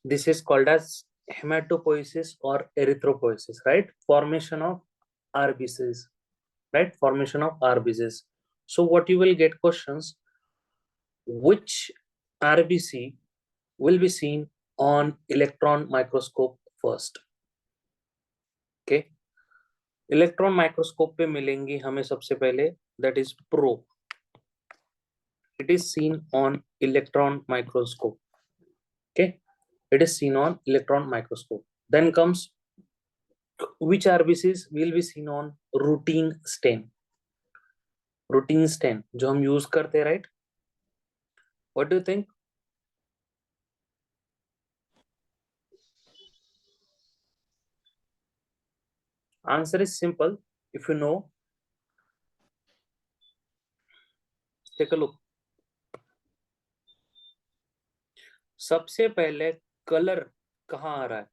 This is called as hematopoiesis or erythropoiesis, right? Formation of RBCs, right? Formation of RBCs. So what you will get questions, which RBC will be seen on electron microscope first? Okay, electron microscope पे मिलेंगी हमें सबसे पहले, that is pro. It is seen on electron microscope. Okay, it is seen on electron microscope. Then comes which RBCs will be seen on routine stain. Routine stain जो हम use करते हैं, right? What do you think? Answer is simple. If you know, take a look. सबसे पहले colour कहाँ आ रहा है?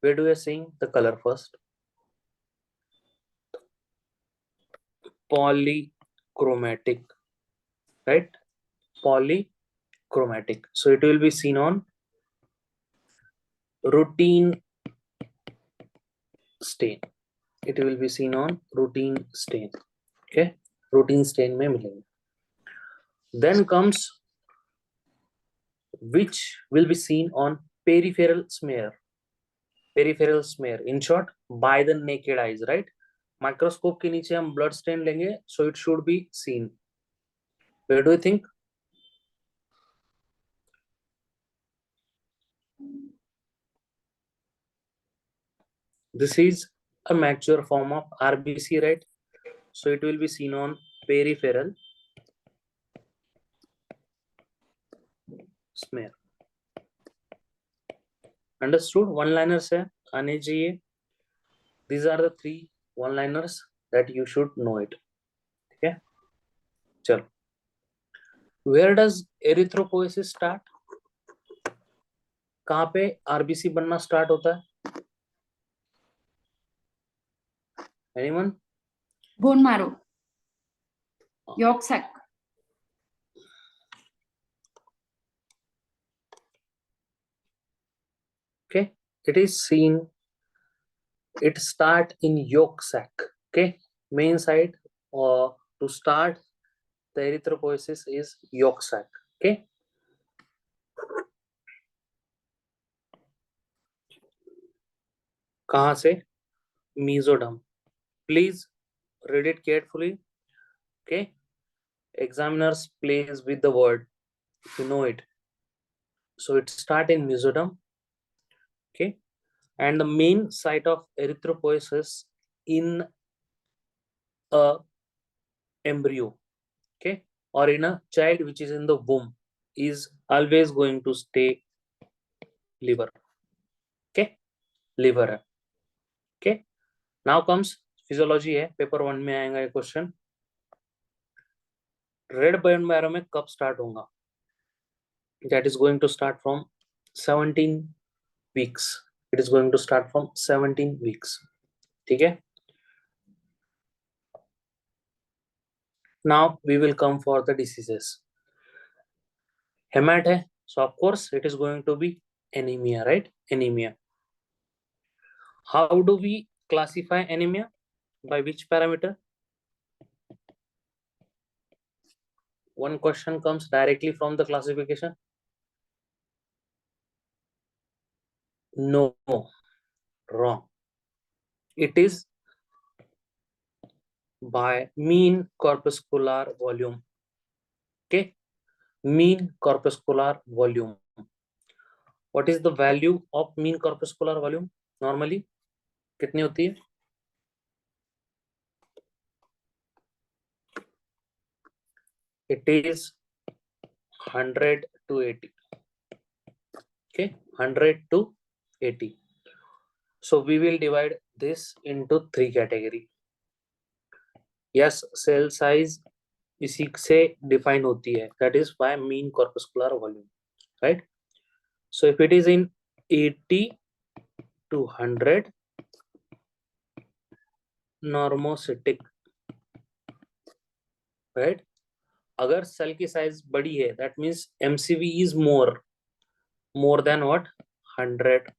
Where do you see the color first? Polychromatic, right? Polychromatic. So it will be seen on routine stain. It will be seen on routine stain. Okay, routine stain में मिलेंगे. Then comes which will be seen on peripheral smear. Peripheral smear, in short, by the naked eyes, right? Microscope के नीचे हम blood stain लेंगे, so it should be seen. Where do you think? This is a mature form of RBC, right? So it will be seen on peripheral smear. Understood? One-liners है आने चाहिए. These are the 3 one-liners that you should know it. Okay. चलो. Where does erythropoiesis start? कहाँ पे RBC बनना start होता है? Anyone? Bone marrow. Yolk sac. Okay, it is seen. It start in yolk sac. Okay, main side or to start the erythropoiesis is yolk sac. Okay. कहाँ से? Mesoderm. Please read it carefully. Okay. Examiners plays with the word if you know it. So it start in mesoderm. Okay, and the main site of erythropoiesis in a embryo, okay, or in a child which is in the womb is always going to stay liver. Okay, liver. Okay, now comes physiology है, paper 1 में आएगा ये question. Red burn marrow में कब start होगा? That is going to start from 17 weeks. It is going to start from 17 weeks. ठीक है. Now we will come for the diseases. Hemat hai, so of course it is going to be anemia, right? Anemia. How do we classify anemia? By which parameter? One question comes directly from the classification. No, wrong. It is by mean corpuscular volume. Okay, mean corpuscular volume. What is the value of mean corpuscular volume? Normally, कितनी होती है? It is 100 to 80. Okay, 100 to 80. So we will divide this into 3 category. Yes, cell size इसी से define होती है. That is by mean corpuscular volume, right? So if it is in 80 to 100, normocytic, right? अगर cell की size बड़ी है, that means MCV is more. more than what? 100.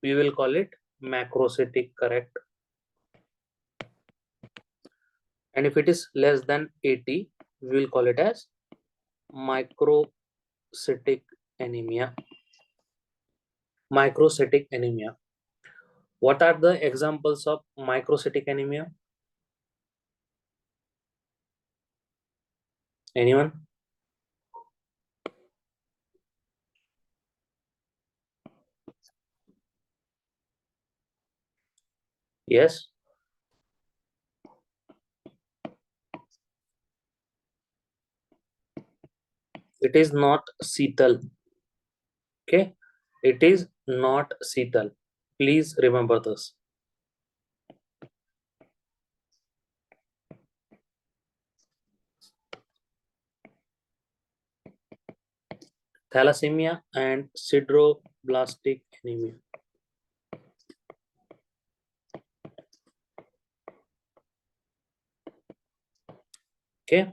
We will call it macrocytic, correct? And if it is less than 80, we will call it as microcytic anemia. Microcytic anemia. What are the examples of microcytic anemia? Anyone? Yes. It is not Seetal. Okay. It is not Seetal. Please remember this. Thalassemia and sideroblastic anemia. Okay.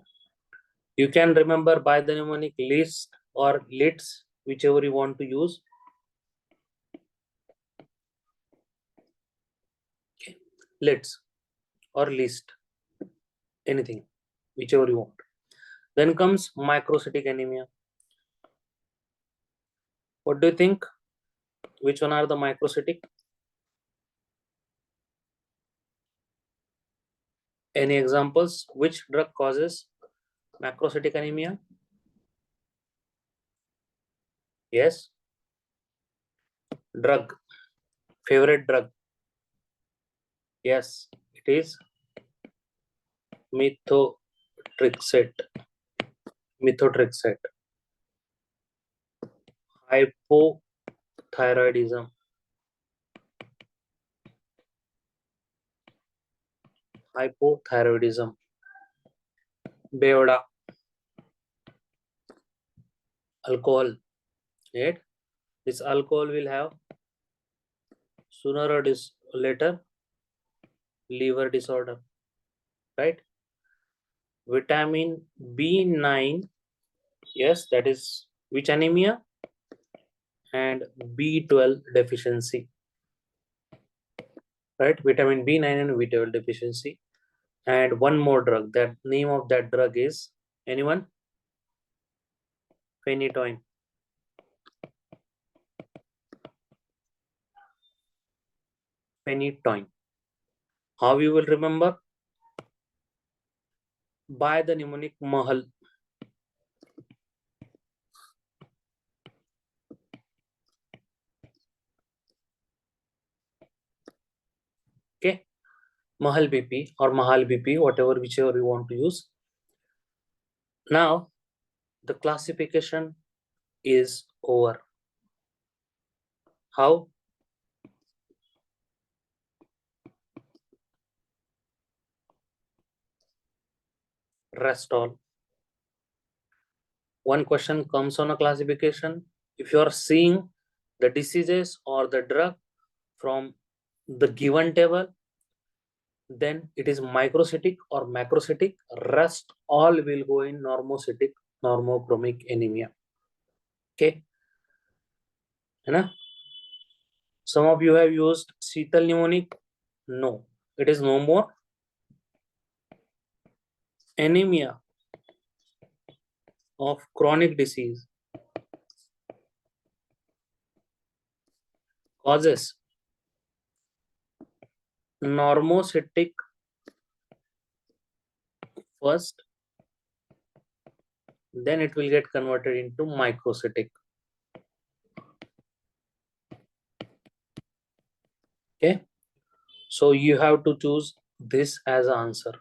You can remember by the mnemonic list or lists, whichever you want to use. Okay. Lists or list, anything, whichever you want. Then comes microcytic anemia. What do you think? Which one are the microcytic? Any examples? Which drug causes macrocytic anemia? Yes. Drug. Favorite drug? Yes, it is methotrexate. Methotrexate. Hypothyroidism. Hypothyroidism. Beoda. Alcohol. Right? This alcohol will have sooner or later liver disorder. Right? Vitamin B9. Yes, that is which anemia? And B12 deficiency. Right? Vitamin B9 and B12 deficiency. And one more drug. That name of that drug is anyone? Phenytoin. Phenytoin. How you will remember? By the mnemonic Mahal. Okay. Mahal BP or Mahal BP, whatever, whichever you want to use. Now, the classification is over. How? Rest all. One question comes on a classification. If you are seeing the diseases or the drug from the given table, then it is microcytic or macrocytic. Rest all will go in normocytic, normochromic anemia. Okay. Right? Some of you have used Seetal mnemonic. No, it is no more. Anemia of chronic disease causes normocytic first, then it will get converted into microcytic. Okay, so you have to choose this as an answer.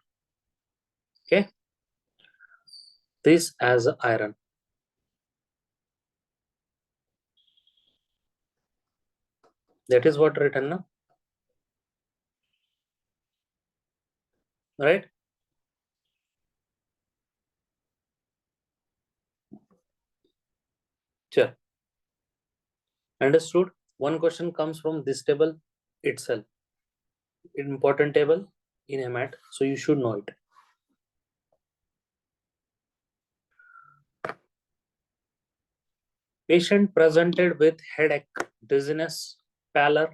Okay, this as iron. That is what written now, right? Sure. Understood. One question comes from this table itself, important table in HAEMAT, so you should know it. Patient presented with headache, dizziness, pallor,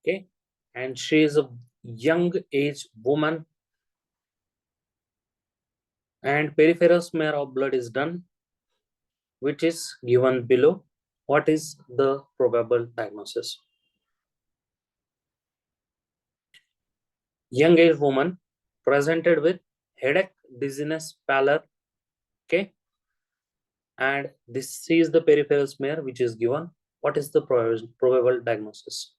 okay, and she is a young age woman, and peripheral smear of blood is done, which is given below. What is the probable diagnosis? Young age woman presented with headache, dizziness, pallor, okay, and this is the peripheral smear which is given. What is the probable diagnosis?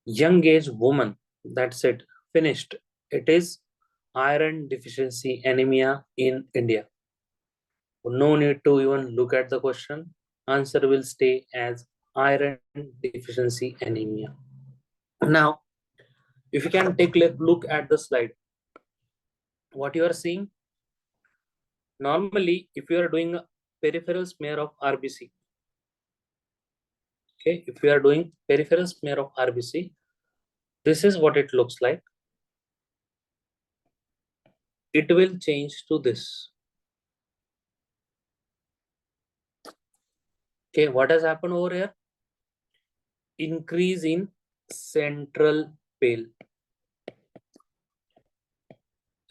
Young age woman, that's it, finished. It is iron deficiency anemia in India. No need to even look at the question. Answer will stay as iron deficiency anemia. Now, if you can take a look at the slide, what you are seeing, normally if you are doing a peripheral smear of RBC, okay, if you are doing peripheral smear of RBC, this is what it looks like. It will change to this. Okay, what has happened over here? Increase in central pale.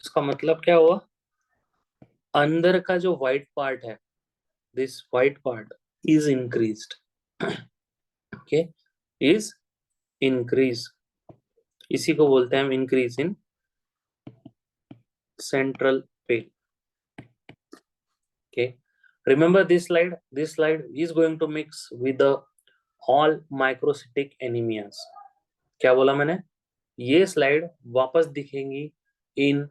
इसका मतलब क्या हुआ? अंदर का जो white part है, this white part is increased. Okay, is increase. इसी को बोलते हैं हम increase in central pale. Okay, remember this slide. This slide is going to mix with the all microcytic anemias. क्या बोला मैंने? ये स्लाइड वापस दिखेंगी in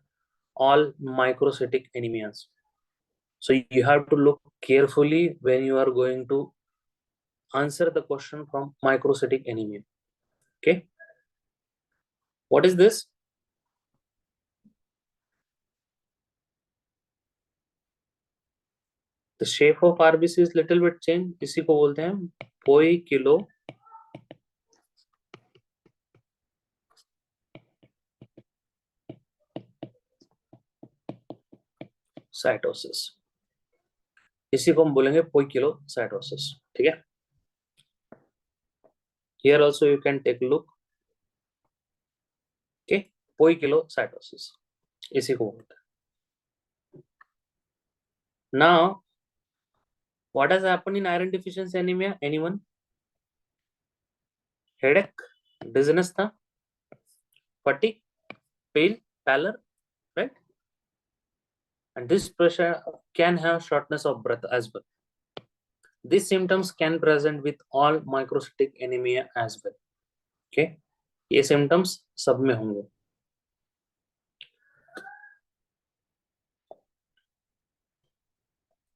all microcytic anemias. So you have to look carefully when you are going to answer the question from microcytic anemia. Okay, what is this? The shape of RBC is little bit changed. इसी को बोलते हैं पोइकिलो cytosis. इसी को हम बोलेंगे poikilocytosis. ठीक है. Here also you can take a look. Okay, poikilocytosis. इसी को बोलते हैं. Now, what has happened in iron deficiency anemia? Anyone? Headache, dizziness था, fatigue, pale, pallor, right? And this pressure can have shortness of breath as well. These symptoms can present with all microcytic anemia as well. Okay, ये symptoms सब में होंगे.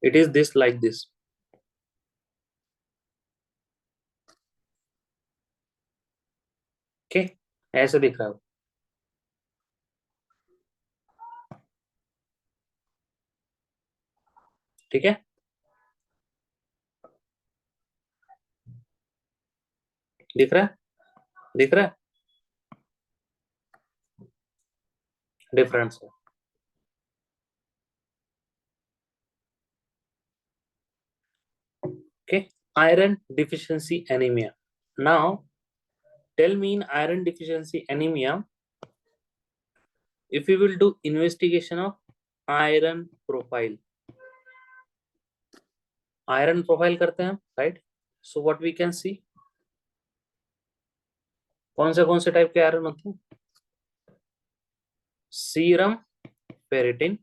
It is this like this. Okay, ऐसे दिख रहा है. ठीक है. दिख रहा है? दिख रहा है? डिफरेंस है. Okay, iron deficiency anemia. Now, tell me in iron deficiency anemia, if we will do investigation of iron profile. Iron profile करते हैं, right? So what we can see? कौन से टाइप के आयरन होते हैं? Serum ferritin,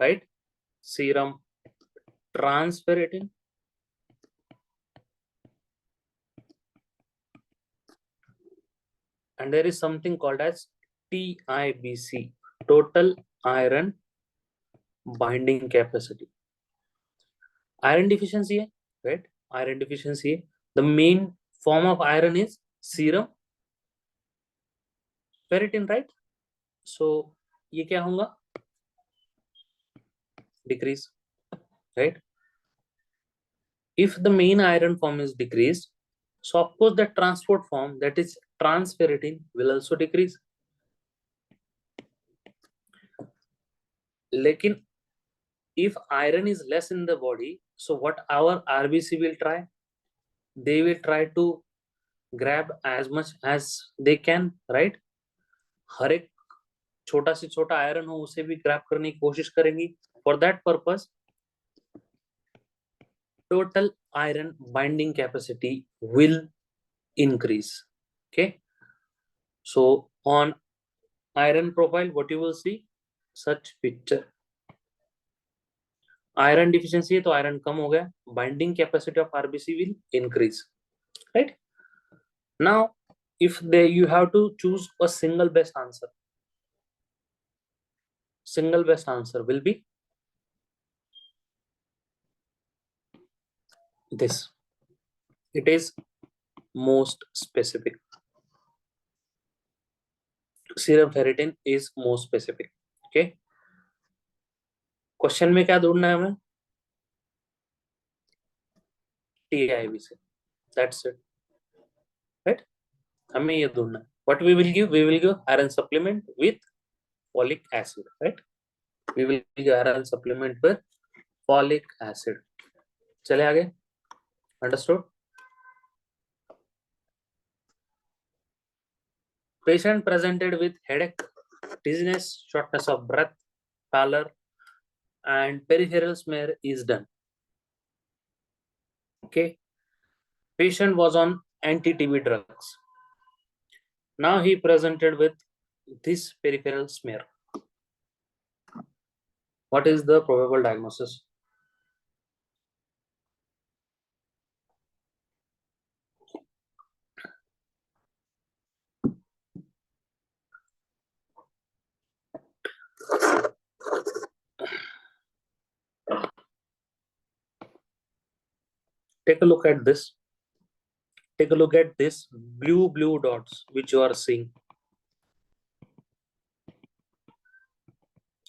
right? Serum transferritin, and there is something called as TIBC, total iron binding capacity. Iron deficiency है, right? Iron deficiency है. The main form of iron is serum ferritin, right? So ये क्या होगा? Decrease, right? If the main iron form is decreased, so of course the transport form, that is transferritin, will also decrease. लेकिन if iron is less in the body, so what our RBC will try? They will try to grab as much as they can, right? हर एक छोटा से छोटा iron हो उसे भी grab करने की कोशिश करेंगी. For that purpose total iron binding capacity will increase. Okay, so on iron profile what you will see such picture. Iron deficiency है तो आयरन कम हो गया, binding capacity of RBC will increase, right. Now if you have to choose a single best answer will be this. It is most specific. Serum ferritin is most specific. Okay, question में क्या ढूंढना है हमें? TIV से, that's it, right? हमें ये ढूंढना है. What we will give iron supplement with folic acid, right? We will give iron supplement with folic acid. चले आगे. Understood? Patient presented with headache, dizziness, shortness of breath, pallor, and peripheral smear is done. Okay. Patient was on anti-TB drugs. Now he presented with this peripheral smear. What is the probable diagnosis? Take a look at this. Take a look at this blue dots which you are seeing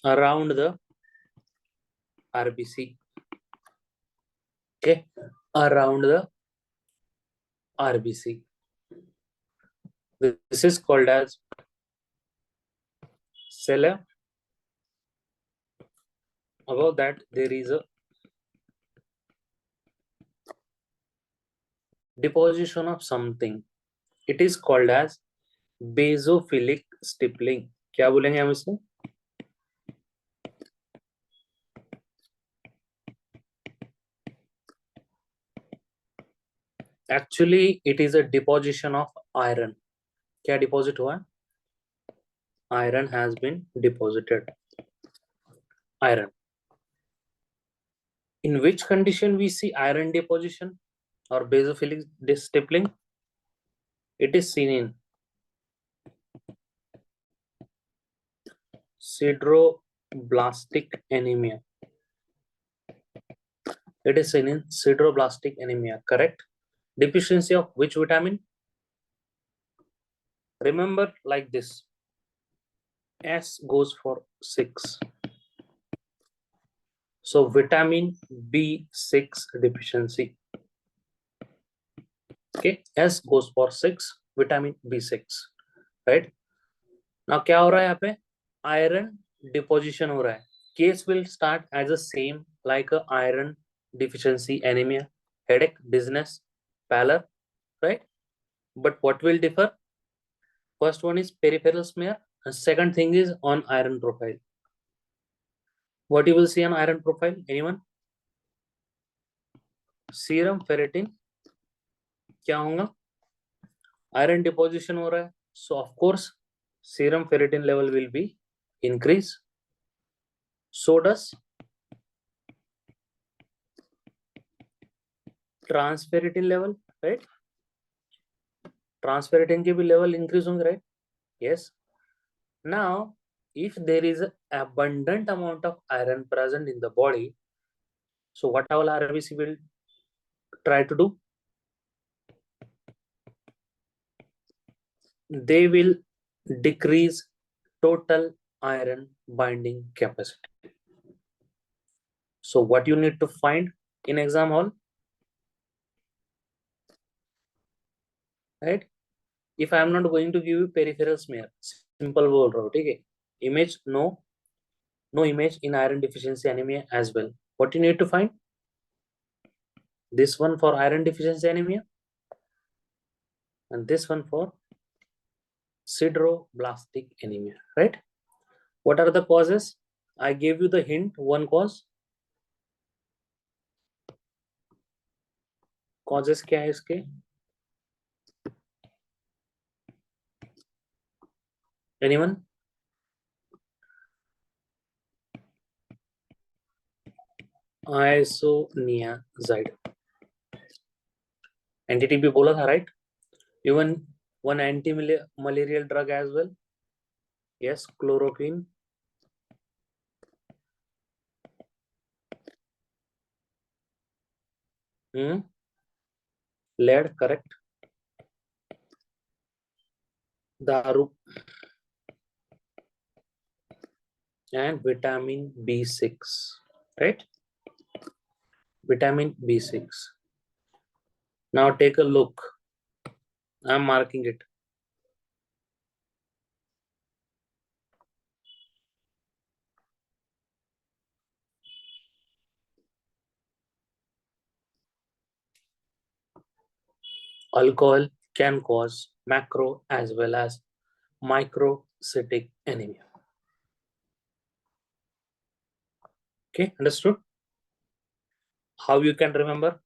around the RBC. Okay, around the RBC. This is called as cella. Above that there is a deposition of something. It is called as basophilic stippling. क्या बोलेंगे हम इसे? Actually it is a deposition of iron. क्या deposit हुआ है? Iron has been deposited. Iron. In which condition we see iron deposition or basophilic stippling? It is seen in sideroblastic anemia. It is seen in sideroblastic anemia, correct? Deficiency of which vitamin? Remember like this. S goes for 6. So vitamin B6 deficiency. Okay, S goes for 6, vitamin B6, right? Now क्या हो रहा है यहाँ पे? Iron deposition हो रहा है. Case will start as the same like a iron deficiency anemia, headache, dizziness, pallor, right? But what will differ? First one is peripheral smear, and second thing is on iron profile. What you will see on iron profile? Anyone? Serum ferritin क्या होगा? Iron deposition हो रहा है, so of course serum ferritin level will be increase. So does transferritin level, right? Transferritin के भी level increase होंगे, right? Yes. Now if there is an abundant amount of iron present in the body, so what our RBC will try to do? They will decrease total iron binding capacity. So what you need to find in exam hall, right? If I am not going to give you peripheral smear, simple बोल रहा हूँ, ठीक है? Image no, No image in iron deficiency anemia as well. What you need to find? This one for iron deficiency anemia and this one for sideroblastic anemia, right? What are the causes? I gave you the hint. One causes क्या है इसके? Anyone? Isoniazide. Entity भी बोला था, right? Even one anti-malarial drug as well. Yes, chloroquine. Lead, correct. Daru and vitamin B6, right? Vitamin B6. Now take a look. I'm marking it. Alcohol can cause macro as well as microcytic anemia. Okay, understood? How you can remember?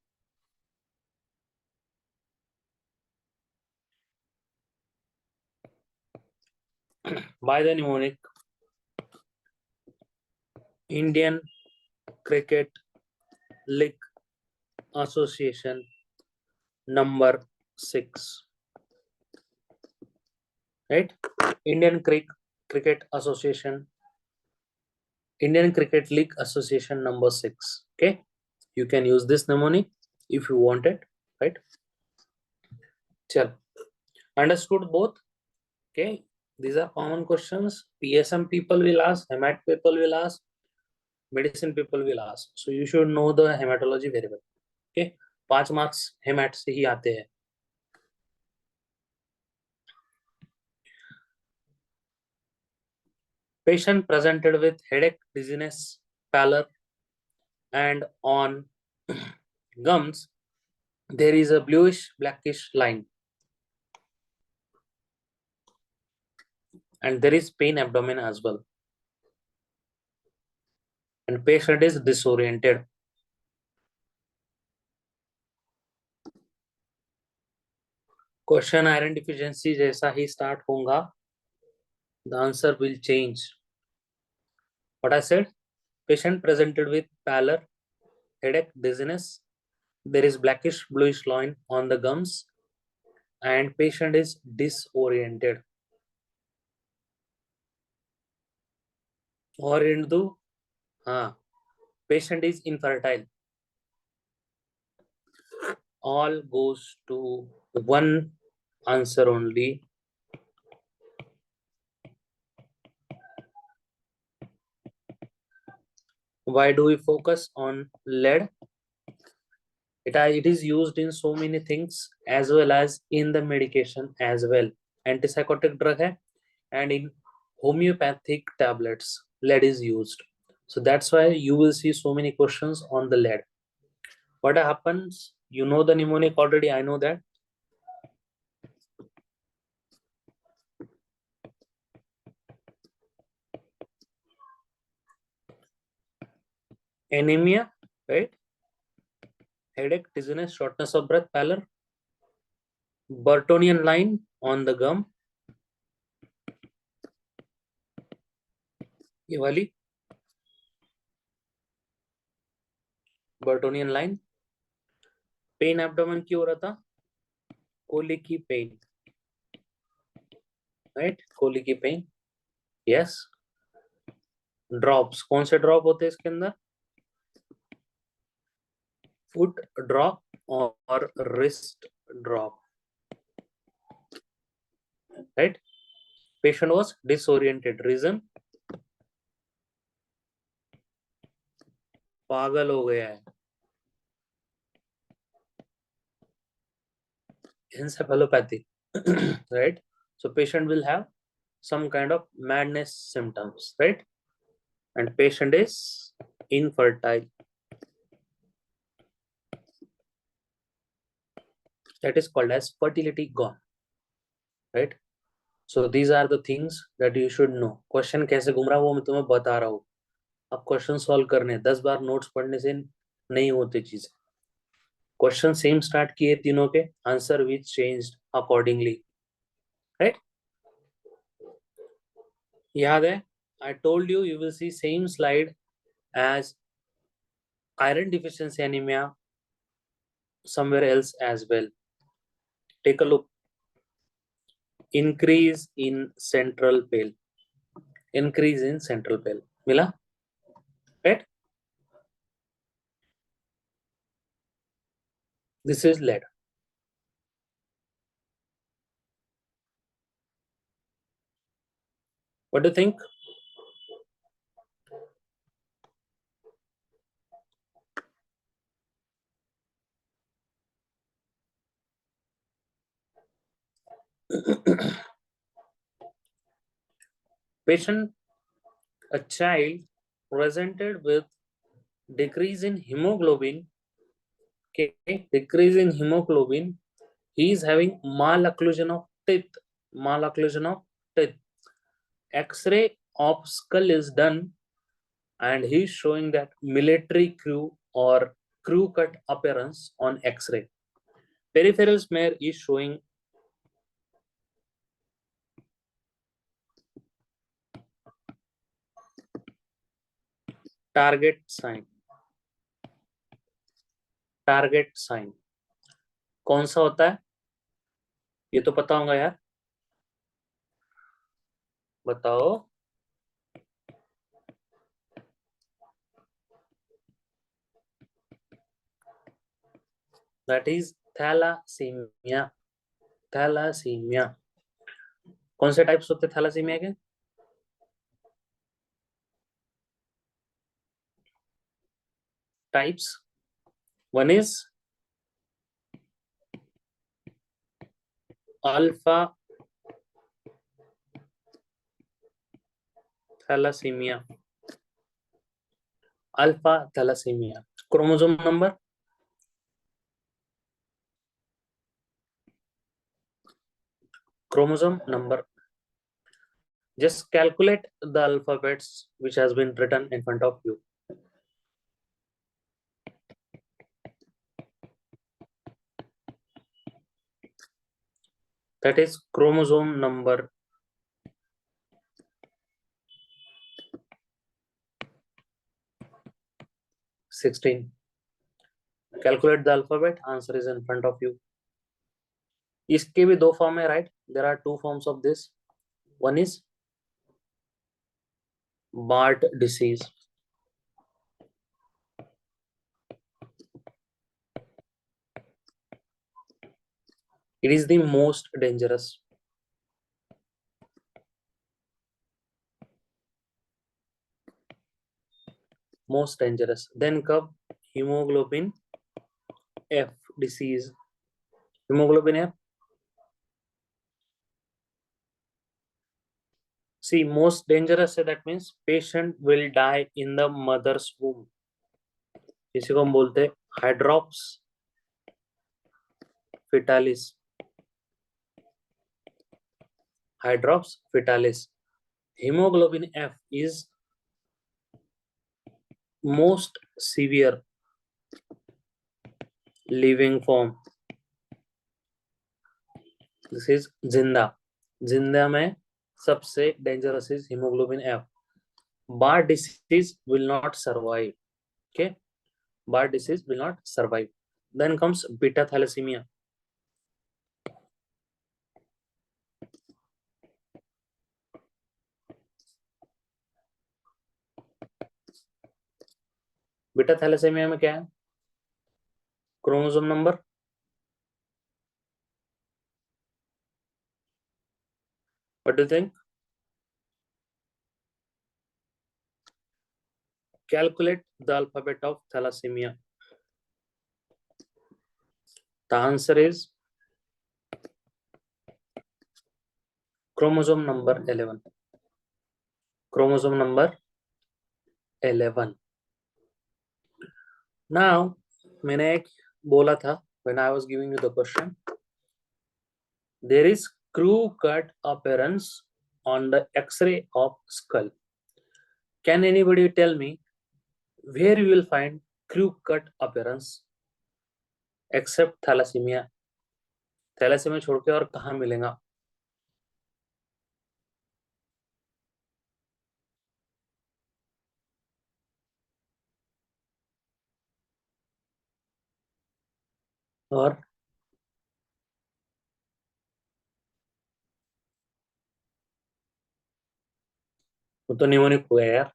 By the mnemonic Indian Cricket League Association number 6, right? Indian Cricket Association, Indian Cricket League Association number 6. Okay, you can use this mnemonic if you want it, right? Chal. Understood both? Okay, these are common questions. PSM people will ask, hemat people will ask, medicine people will ask. So you should know the hematology very well. Okay, 5 marks hamate से ही आते हैं. Patient presented with headache, dizziness, pallor, and on gums there is a bluish blackish line, and there is pain abdomen as well, and patient is disoriented. Question iron deficiency जैसा ही start होगा, the answer will change. What I said? Patient presented with pallor, headache, dizziness. There is blackish bluish line on the gums, and patient is disoriented. Or into patient is infertile. All goes to one answer only. Why do we focus on lead? It is used in so many things as well as in the medication as well. Antipsychotic drug hai, and in homeopathic tablets lead is used. So that's why you will see so many questions on the lead. What happens? You know the mnemonic already, I know that. Anemia, right? Headache, dizziness, shortness of breath, pallor, Burtonian line on the gum, ये वाली Burtonian line. Pen abdomen क्यों हो रहा था? Colicky pain, right? Colicky pain. Yes. Drops, कौन से drop होते हैं इसके अंदर? फुट ड्रॉप और wrist drop, right? Patient was disoriented. Reason? पागल हो गया है. Encephalopathy, right? So patient will have some kind of madness symptoms, right? and patient is infertile. That is called as fertility gone, right? So these are the things that you should know. Question कैसे घूम रहा है वो मैं तुम्हें बता रहा हूँ. अब क्वेश्चन सॉल्व करने 10 बार नोट्स पढ़ने से नहीं होती चीज. क्वेश्चन सेम स्टार्ट किए तीनों के, answer which changed accordingly, right? याद है? I told you will see same slide as iron deficiency anemia somewhere else as well. Take a look. Increase in central pale. Increase in central pale. मिला? Right? This is lead. What do you think? Patient, a child presented with decrease in hemoglobin. Okay, decrease in hemoglobin. He is having malocclusion of teeth. Malocclusion of teeth. X-ray of skull is done, and he is showing that military crew or crew cut appearance on X-ray. Peripheral smear is showing target sign. Target sign कौन सा होता है? ये तो पता होगा यार, बताओ. That is thalassemia. Thalassemia. कौन से टाइप्स होते हैं थैलासीमिया के? Types. One is alpha thalassemia. Alpha thalassemia. Chromosome number. Chromosome number. Just calculate the alphabets which has been written in front of you. That is chromosome number 16. Calculate the alphabet. Answer is in front of you. इसके भी दो form है, right? There are two forms of this. One is Bart disease. It is the most dangerous. Most dangerous. Then come hemoglobin F disease. Hemoglobin F. See, most dangerous है, that means patient will die in the mother's womb. इसी को हम बोलते हैं hydrops fetalis. Hydrops fetalis. Hemoglobin F is most severe living form. This is जिंदा. जिंदा में सबसे dangerous is hemoglobin F. Bart disease will not survive. Okay, Bart disease will not survive. Then comes beta thalassemia. Beta thalassaemia में क्या है? Chromosome number. What do you think? Calculate the alphabet of thalassemia. The answer is chromosome number 11. Chromosome number 11. Now, मैंने एक बोला था when I was giving you the question, there is crew cut appearance on the X-ray of skull. Can anybody tell me where you will find crew cut appearance except thalassemia? Thalassaemia छोड़ के और कहाँ मिलेगा? और वो तो mnemonic हो गया यार.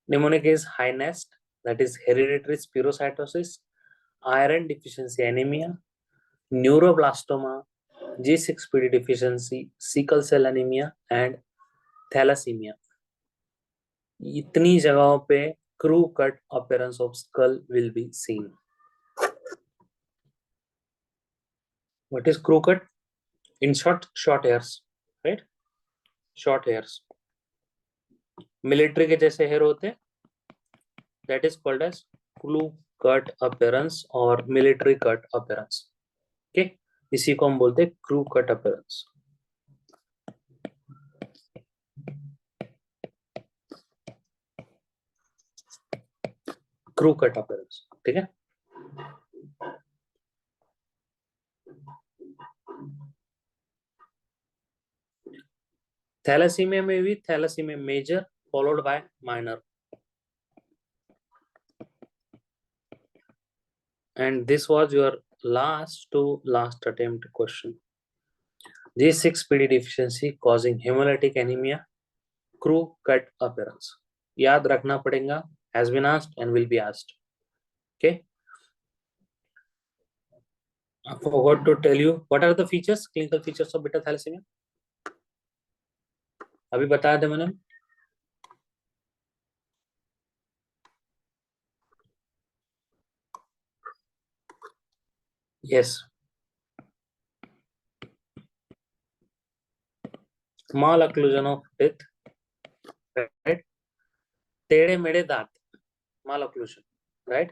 Mnemonic is high-nest, that is hereditary spherocytosis, iron deficiency anemia, neuroblastoma, G6PD deficiency, sickle cell anemia and thalassemia. इतनी जगहों पे crew cut appearance of skull will be seen. What is crew cut? In short hairs, right? Short hairs. Military के जैसे hair होते हैं, that is called as crew cut appearance or military cut appearance. Okay, इसी को हम बोलते हैं crew cut appearance. Crew cut appearance. ठीक है. थैलेसीमिया में भी thalassaemia major followed by minor. And this was your last to last attempt question. G6PD deficiency causing hemolytic anemia, crew cut appearance. याद रखना पड़ेगा. Has been asked and will be asked. Okay. I forgot to tell you what are the features, clinical features of beta thalassemia. अभी बताया था मैंने. Yes. Small occlusion of teeth, right? टेढ़े मेढ़े दांत, small occlusion, right?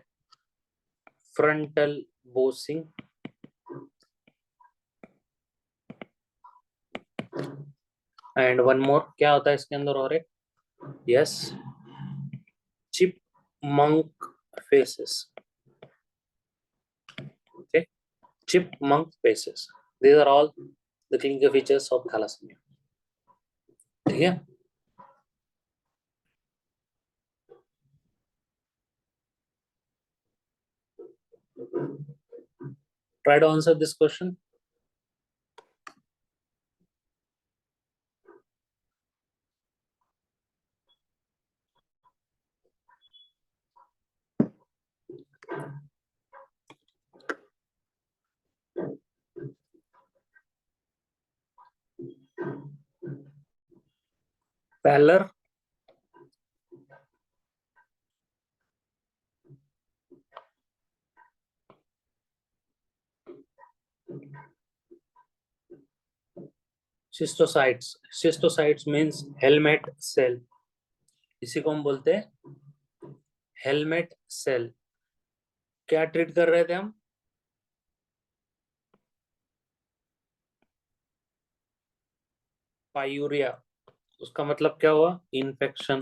Frontal bossing, and one more. क्या होता है इसके अंदर और एक? Yes, chipmunk faces. Okay, chipmunk faces. These are all the clinical features of thalassemia. ठीक है. Try to answer this question. Pallor, cystocytes. Cystocytes means helmet cell. इसी को हम बोलते हैं हेलमेट सेल. क्या ट्रीट कर रहे थे हम? पायूरिया. उसका मतलब क्या हुआ? इन्फेक्शन.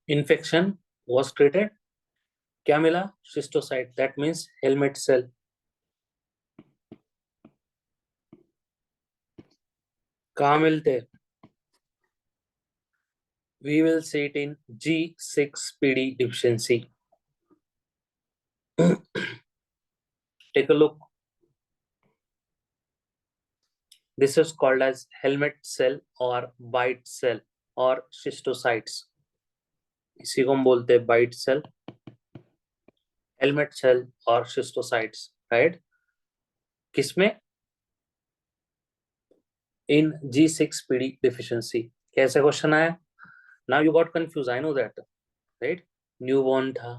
Infection was treated. क्या मिला? शिस्टोसाइट. that means helmet cell. कहाँ मिलते? We will see it in G6PD deficiency. Take a look. This is called as helmet cell or bite cell or schistocytes. इसी को हम बोलते हैं bite cell, helmet cell or schistocytes, right? किसमें? In G6PD deficiency. कैसे question आया? Now you got confused. I know that, right? Newborn था,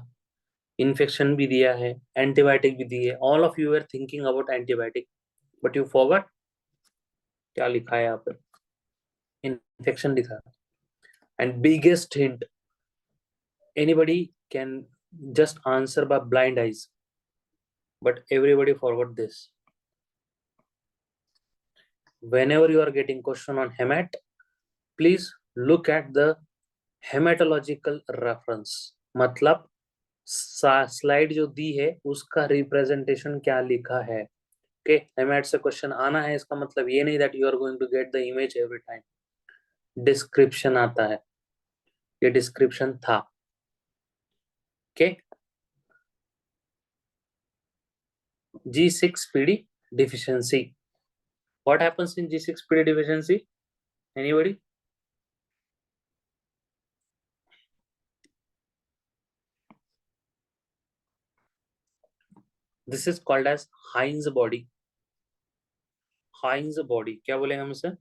infection भी दिया है, antibiotic भी दी है. All of you were thinking about antibiotic, but you forgot क्या लिखा है यहाँ पे? इन्फेक्शन लिखा है. And biggest hint, anybody can just answer by blind eyes, but everybody forgot this. Whenever you are getting question on hemat, please look at the hematological reference. मतलब slide जो दी है उसका रिप्रेजेंटेशन क्या लिखा है. ओके, हेमेट से question आना है इसका मतलब ये नहीं that you are going to get the image every time. Description आता है, ये डिस्क्रिप्शन था. Okay, G6PD deficiency. What happens in G6PD deficiency? Anybody? This is called as Heinz body. Heinz body क्या बोलेंगे हम इसे?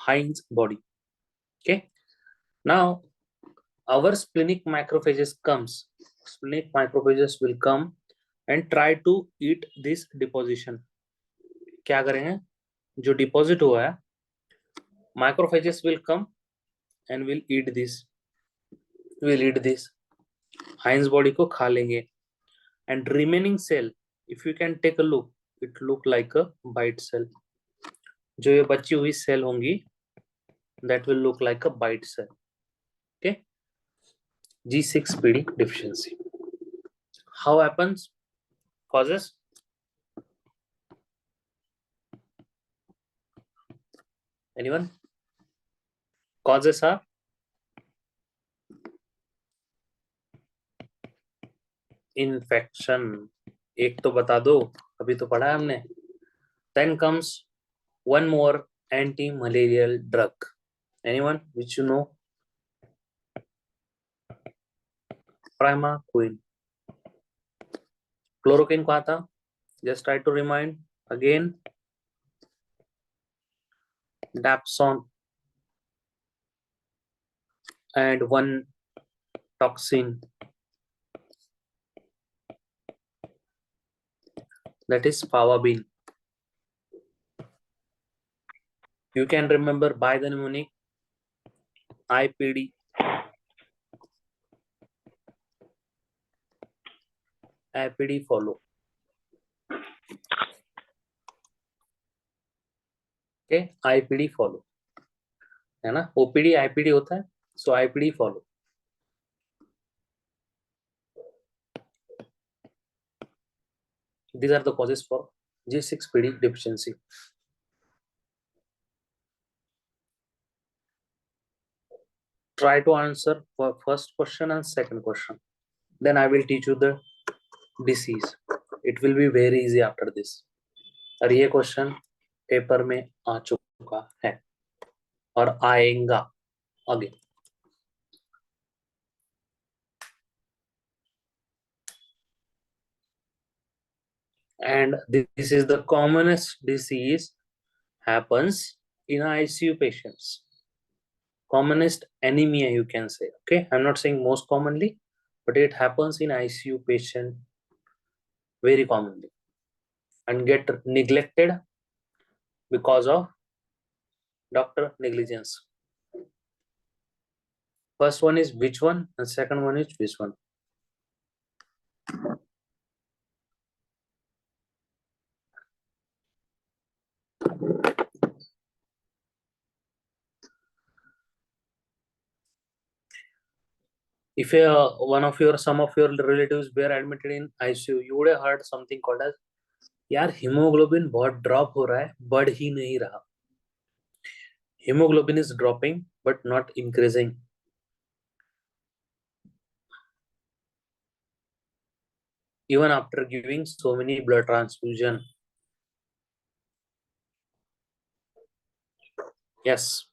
Heinz body. Okay. Now our splenic macrophages comes. Splenic macrophages will come and try to eat this deposition. क्या करेंगे? जो deposit हुआ है, macrophages will come and will eat this. Will eat this. Heinz body को खा लेंगे. And remaining cell, if you can take a look, it look like a bite cell. जो ये बची हुई सेल होंगी, that will look like a bite cell. Okay, G6PD deficiency. How happens? Causes? Anyone? Causes are infection. एक तो बता दो, अभी तो पढ़ा है हमने. Then comes one more anti-malarial drug. Anyone which you know? Primaquine. Chloroquine कौन था? Just try to remind again. Dapsone. And one toxin, that is pavabin. You can remember by the mnemonic IPD. IPD follow. Okay, IPD follow है ना. OPD IPD होता है, so IPD follow. These are the causes for G6PD deficiency. Try to answer for first question and second question. Then I will teach you the disease. It will be very easy after this. और ये question paper में आ चुका है और आएगा आगे. And this is the commonest disease happens in ICU patients. Commonest anemia you can say. Okay, I'm not saying most commonly, but it happens in ICU patient very commonly and get neglected because of doctor negligence. First one is which one and second one is which one. If some of your relatives were admitted in ICU, you would have heard something called as यार hemoglobin बहुत drop हो रहा है, बढ़ ही नहीं रहा. Hemoglobin is dropping but not increasing. Even after giving so many blood transfusion. Yes.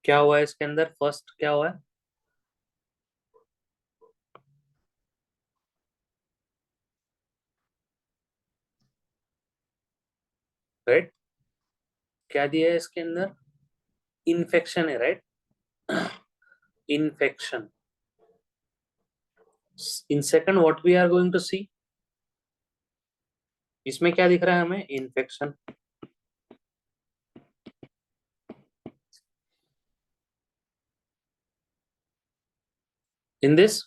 क्या हुआ है इसके अंदर? फर्स्ट क्या हुआ है? राइट, क्या दिया है इसके अंदर? इन्फेक्शन है, right. infection. In second, what we are going to see, इसमें क्या दिख रहा है हमें? Infection. In this,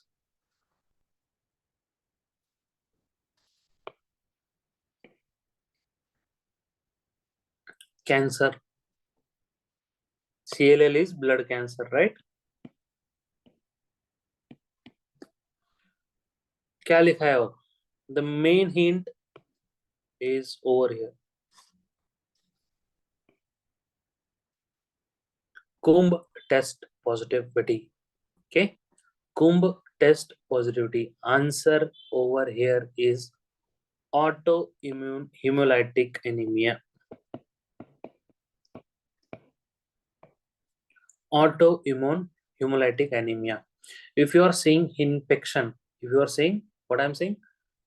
cancer. CLL is blood cancer, right? क्या लिखा है? The main hint is over here. Kumb test positivity. Okay, Kumb test positivity. Answer over here is autoimmune hemolytic anemia. Autoimmune hemolytic anemia. If you are saying infection, if you are saying what I'm saying,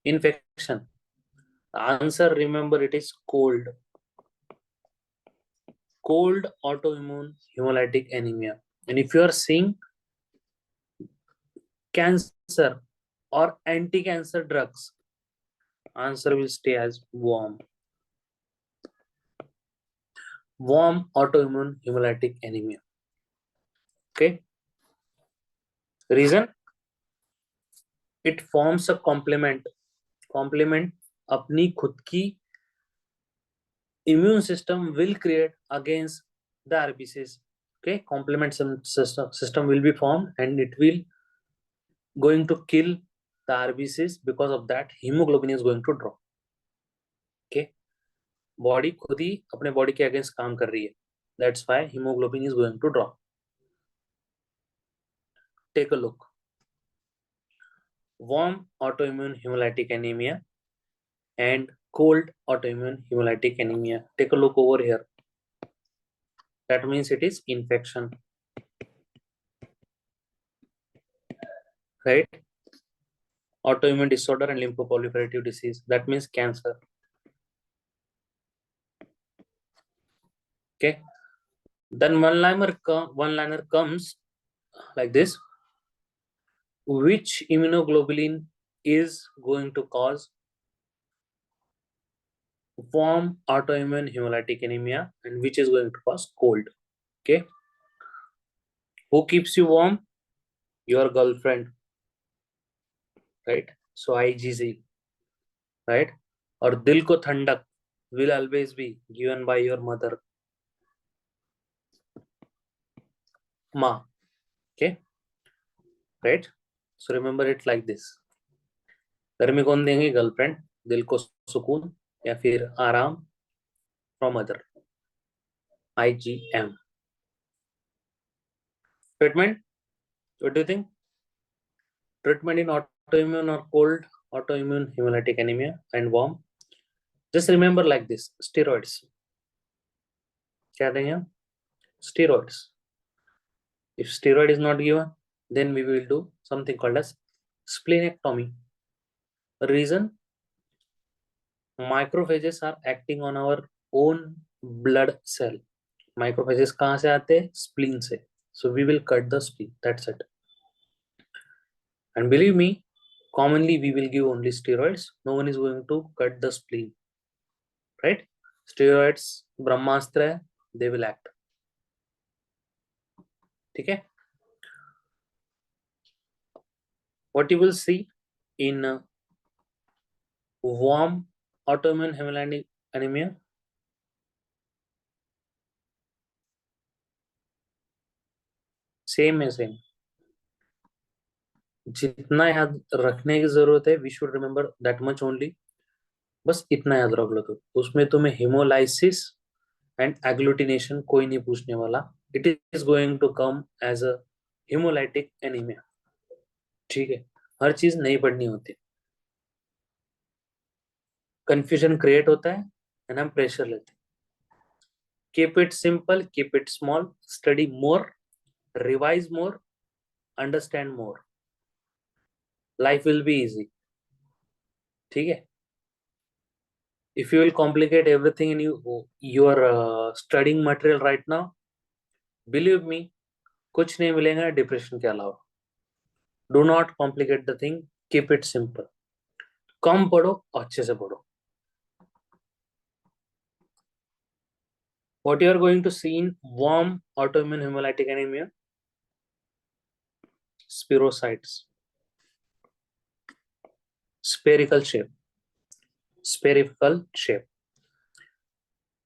infection, the answer, remember, it is cold. Cold autoimmune hemolytic anemia. And if you are saying cancer or anti-cancer drugs, answer will stay as warm. Warm autoimmune hemolytic anemia. Okay. Reason? It forms a complement. Complement अपनी खुद की immune system will create against the RBCs. Okay, complement system will be formed and it will going to kill the RBCs. Because of that, hemoglobin is going to drop. Okay, body खुद ही अपने body के against काम कर रही है. That's why hemoglobin is going to drop. Take a look. Warm autoimmune hemolytic anemia and cold autoimmune hemolytic anemia. Take a look over here. That means it is infection, right? Autoimmune disorder and lymphoproliferative disease. That means cancer. Okay. Then one-liner comes like this. Which immunoglobulin is going to cause warm autoimmune hemolytic anemia and which is going to cause cold? Okay. Who keeps you warm? Your girlfriend, right? So IgG, right? और दिल को ठंडक will always be given by your mother, Ma. Okay, right? So remember it like this. गर्मी कौन देंगे? Girlfriend. दिल को सुकून या फिर आराम from mother. IgM. Treatment? What do you think? Treatment in autoimmune or cold autoimmune hemolytic anemia and warm. Just remember like this. Steroids. क्या देंगे? Steroids. If steroid is not given, then we will do something called as splenectomy. Reason? Macrophages are acting on our own blood cell. Macrophages कहाँ से आते हैं? Spleen से. So we will cut the spleen. That's it. And believe me, commonly we will give only steroids. No one is going to cut the spleen. Right? Steroids, ब्रह्मास्त्र है. They will act. ठीक है? What you will see in warm autoimmune hemolytic anemia, same है same. जितना याद रखने की जरूरत है, we should remember that much only. बस इतना याद रख लो. तो उसमें तुम्हें हेमोलाइसिस एंड एग्लूटिनेशन कोई नहीं पूछने वाला. It is going to come as a haemolytic anaemia. ठीक है, हर चीज नहीं पढ़नी होती. कंफ्यूजन क्रिएट होता है एंड हम प्रेशर लेते हैं. Keep it simple, keep it small, study more, revise more, understand more. Life will be easy. ठीक है. If you will complicate everything in your studying material right now, believe me, कुछ नहीं मिलेगा depression के अलावा. Do not complicate the thing, keep it simple. कम पढ़ो, अच्छे से पढ़ो. What you are going to see in warm autoimmune hemolytic anemia? Spirocytes. Spherical shape. Spherical shape.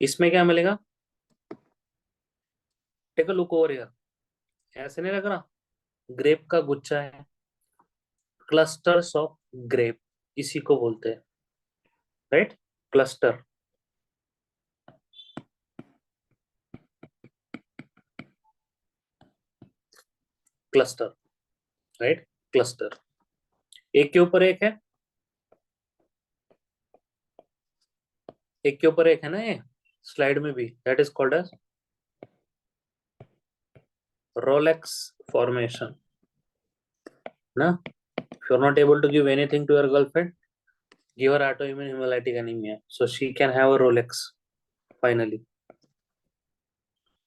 इसमें क्या मिलेगा? Take a look over here. ऐसे नहीं लग रहा? ग्रेप का गुच्छा है. क्लस्टर्स ऑफ ग्रेप, इसी को बोलते हैं, right? Cluster. Cluster, right? Cluster. एक के ऊपर एक है, एक के ऊपर एक है ना, ये स्लाइड में भी. That is called as rouleaux formation ना. If you're not able to give anything to your girlfriend, give her autoimmune hemolytic anemia, so she can have a Rolex finally.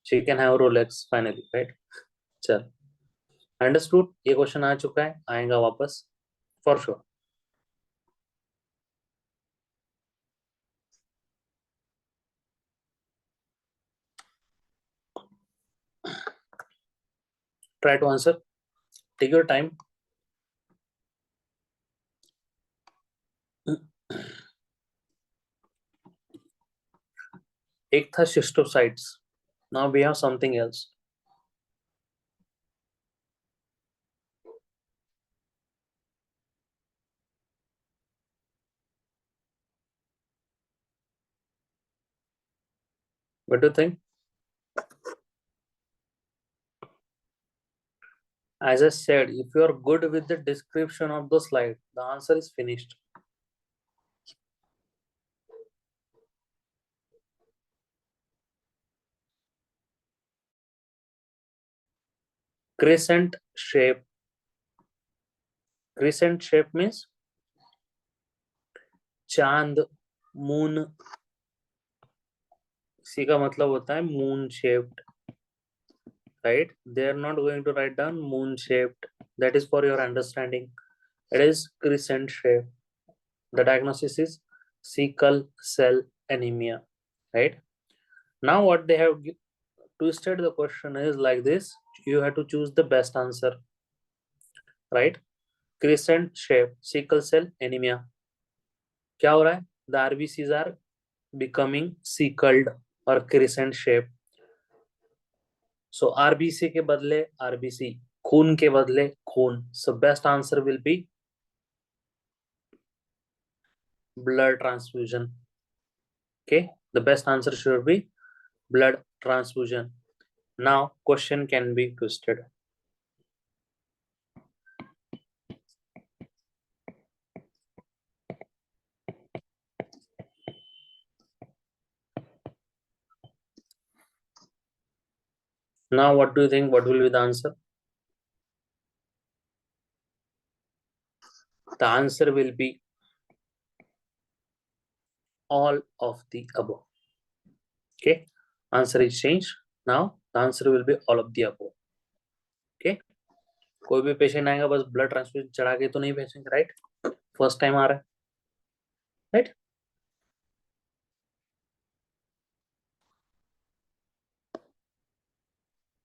She can have a Rolex finally, right? चल, understood. ये question आ चुका है, आएगा वापस for sure. Try to answer, take your time. एक था schistocytes, now we have something else. What do think? As I said, if you are good with the description of the slide, the answer is finished. Crescent shape. Crescent shape means चांद, moon. इसी का मतलब होता है moon shaped, right? They are not going to write down moon shaped. That is for your understanding. It is crescent shape. The diagnosis is sickle cell anemia, right? Now what they have twisted the question is like this. You have to choose the best answer, right? Crescent shape, sickle cell anemia. क्या हो रहा है? The RBCs are becoming sickled or crescent shape. So RBC के बदले RBC, खून के बदले खून. So best answer will be blood transfusion. Okay, the best answer should be blood transfusion. Now question can be twisted. Now what do you think? What will be the answer? The answer will be all of the above. Okay, answer is changed. Now the answer will be all of the above. Okay, कोई भी patient आएगा बस blood transfusion चढ़ा के तो नहीं भेजेंगे, right? First time आ रहा है, राइट?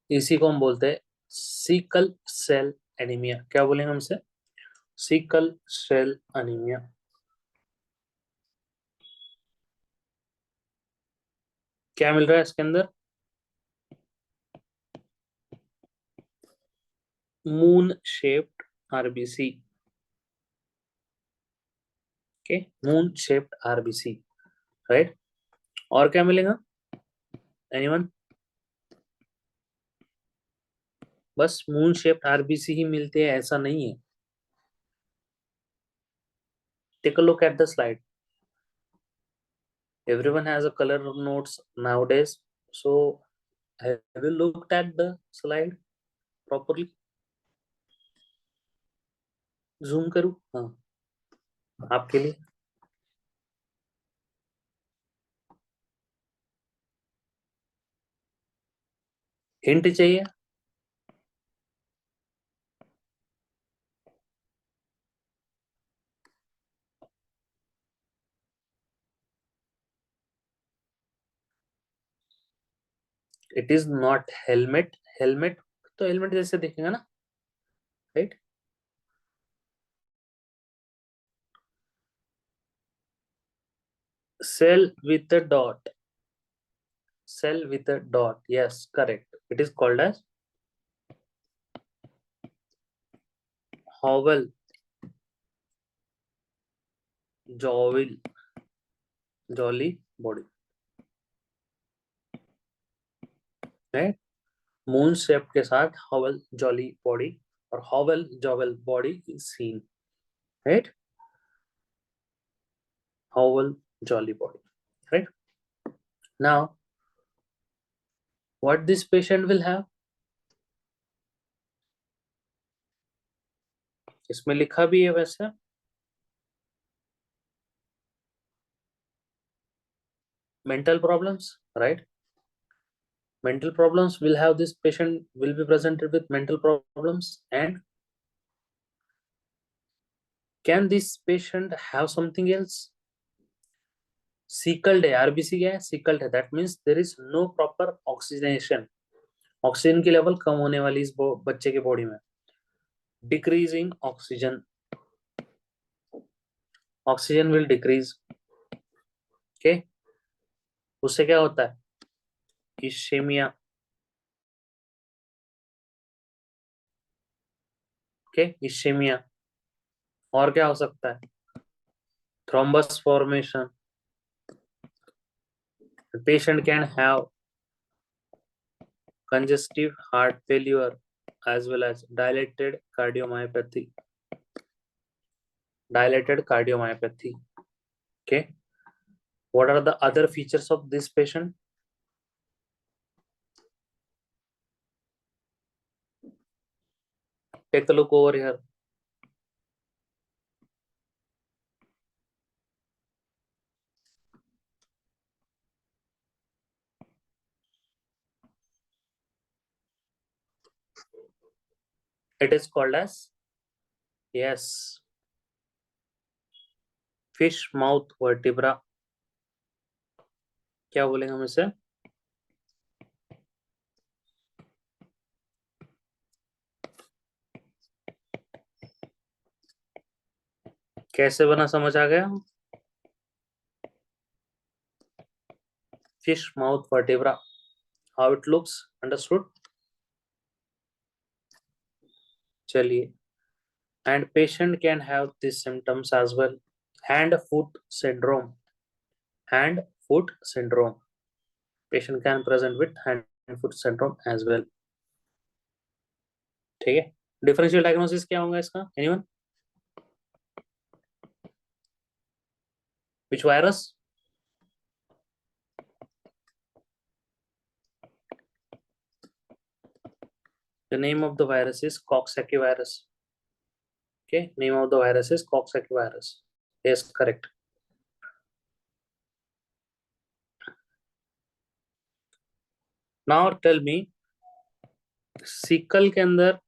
इसी को हम बोलते हैं सिकल सेल एनीमिया. क्या बोलेंगे हमसे? Sickle cell anaemia. क्या मिल रहा है इसके अंदर? Moon shaped RBC. Okay, moon shaped RBC, right? और क्या मिलेगा? एनीवन? बस मून शेप्ड आरबीसी ही मिलते हैं ऐसा नहीं है. Take a look at the slide. Everyone has a color notes nowadays, so have you looked at the slide properly? Zoom करूँ? हाँ, आपके लिए. हिंट चाहिए? It is not helmet. Helmet तो हेलमेट जैसे दिखेगा ना, right. Cell with a dot. Cell with a dot. Yes, correct. It is called as Howell, Jowl, Jolly body. Right? Moon shape के साथ Howell, Jolly body और Howell, Jowl body is seen. Right? Howell, Jolly body. Right? Now, what this patient will have? इसमें लिखा भी है वैसे. Mental problems, right? Mental problems will have this patient will be presented with mental problems. And can this patient have something else? Sickled है. RBC क्या है? Sickled है. That means there is no proper oxygenation. Oxygen की level कम होने वाली इस बच्चे के बॉडी में. Decreasing oxygen. Oxygen will decrease. Okay. उससे क्या होता है? Ischemia. Okay. Ischemia. और क्या हो सकता है? Thrombus formation. The patient can have congestive heart failure as well as dilated cardiomyopathy. Dilated cardiomyopathy. Okay. What are the other features of this patient? Take a look over here. It is called as, yes, fish mouth vertebra. क्या बोलेंगे हम इसे? कैसे बना समझ आ गया? Fish mouth vertebra. How it looks? Understood? चलिए. And patient can have these symptoms as well. Hand-foot syndrome. Hand-foot syndrome. Patient can present with hand-foot syndrome as well. ठीक है. Differential diagnosis क्या होगा इसका? Anyone? Which virus? The name of the virus is Coxsackie virus. Okay, name of the virus is Coxsackie virus. Yes, correct. Now tell me, sickle के अंदर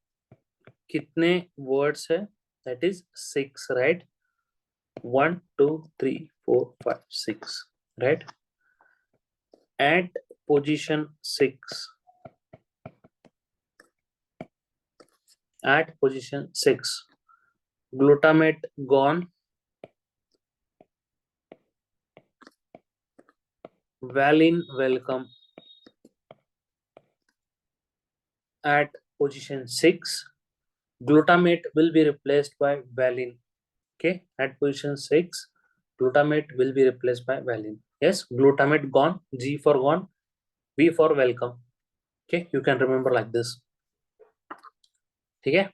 कितने words है? That is 6, right? 1, 2, 3, 4, 5, 6, right? At position 6. At position 6. Glutamate gone. Valine welcome. At position 6. Glutamate will be replaced by valine. Okay, at position 6, glutamate will be replaced by valine. Yes, glutamate gone. G for gone. V for welcome. Okay, you can remember like this. ठीक है,